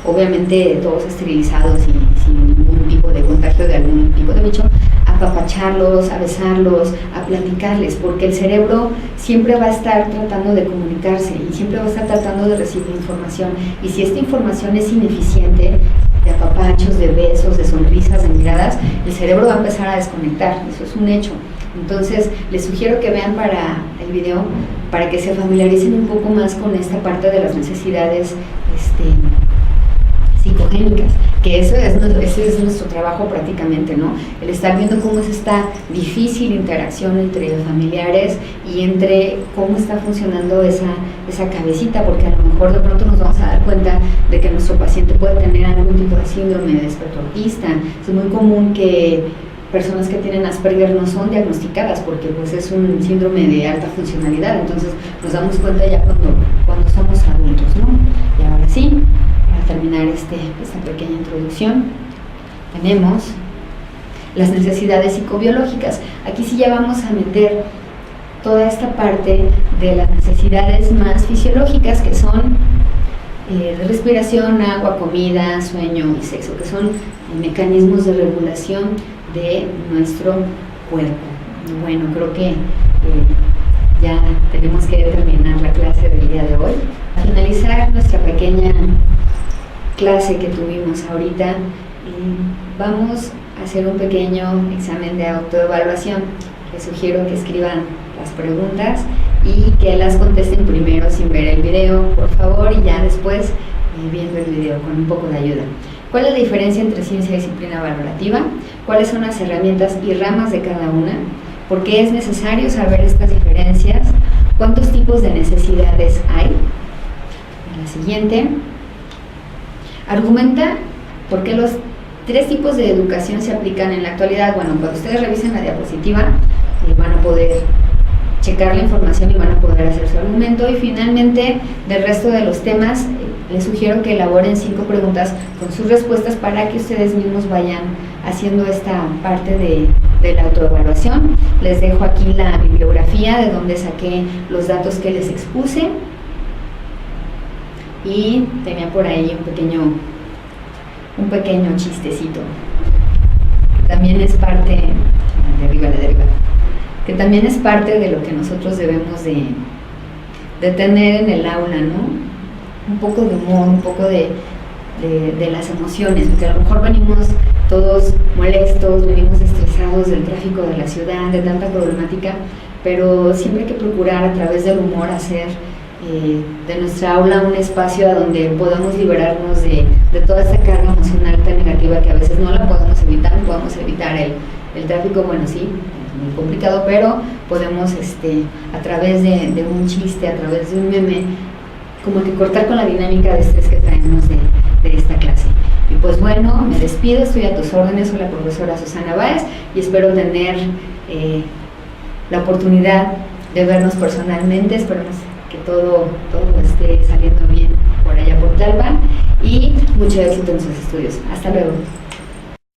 obviamente todos esterilizados y sin ningún tipo de contagio de algún tipo de bicho, a apapacharlos, a besarlos, a platicarles, porque el cerebro siempre va a estar tratando de comunicarse y siempre va a estar tratando de recibir información, y si esta información es ineficiente, de apapachos, de besos, de sonrisas, de miradas, el cerebro va a empezar a desconectar. Eso es un hecho. Entonces les sugiero que vean para el video, para que se familiaricen un poco más con esta parte de las necesidades psicogénicas, que ese es nuestro trabajo prácticamente, ¿no? El estar viendo cómo es esta difícil interacción entre los familiares y entre cómo está funcionando esa cabecita, porque a lo mejor de pronto nos vamos a dar cuenta de que nuestro paciente puede tener algún tipo de síndrome de espectro autista. Es muy común que personas que tienen Asperger no son diagnosticadas porque pues es un síndrome de alta funcionalidad, entonces nos damos cuenta ya cuando somos adultos, ¿no? Y ahora sí, para terminar esta pequeña introducción, tenemos las necesidades psicobiológicas. Aquí sí ya vamos a meter toda esta parte de las necesidades más fisiológicas, que son de respiración, agua, comida, sueño y sexo, que son mecanismos de regulación de nuestro cuerpo. Bueno, creo que ya tenemos que terminar la clase del día de hoy. Al finalizar nuestra pequeña clase que tuvimos ahorita, vamos a hacer un pequeño examen de autoevaluación. Les sugiero que escriban las preguntas y que las contesten primero sin ver el video, por favor, y ya después viendo el video con un poco de ayuda. ¿Cuál es la diferencia entre ciencia y disciplina valorativa? ¿Cuáles son las herramientas y ramas de cada una? ¿Por qué es necesario saber estas diferencias? ¿Cuántos tipos de necesidades hay? La siguiente. Argumenta por qué los 3 tipos de educación se aplican en la actualidad. Bueno, cuando ustedes revisen la diapositiva, van a poder checar la información y van a poder hacer su argumento. Y finalmente, del resto de los temas, les sugiero que elaboren 5 preguntas con sus respuestas para que ustedes mismos vayan haciendo esta parte de la autoevaluación. Les dejo aquí la bibliografía de donde saqué los datos que les expuse, y tenía por ahí un pequeño un pequeño chistecito, que también es parte, de arriba, que también es parte de lo que nosotros debemos de tener en el aula, ¿no? Un poco de humor, un poco de las emociones, porque a lo mejor venimos todos molestos, venimos estresados del tráfico de la ciudad, de tanta problemática, pero siempre hay que procurar a través del humor hacer de nuestra aula un espacio a donde podamos liberarnos de toda esta carga emocional tan negativa que a veces no la podemos evitar. No podemos evitar el tráfico, bueno, sí, es muy complicado, pero podemos a través de un chiste, a través de un meme, como que cortar con la dinámica de estrés que traemos de esta clase. Y pues bueno, me despido, estoy a tus órdenes, soy la profesora Susana Báez y espero tener la oportunidad de vernos personalmente. Esperemos que todo esté saliendo bien por allá por Tlalpan y mucho éxito en sus estudios. Hasta luego.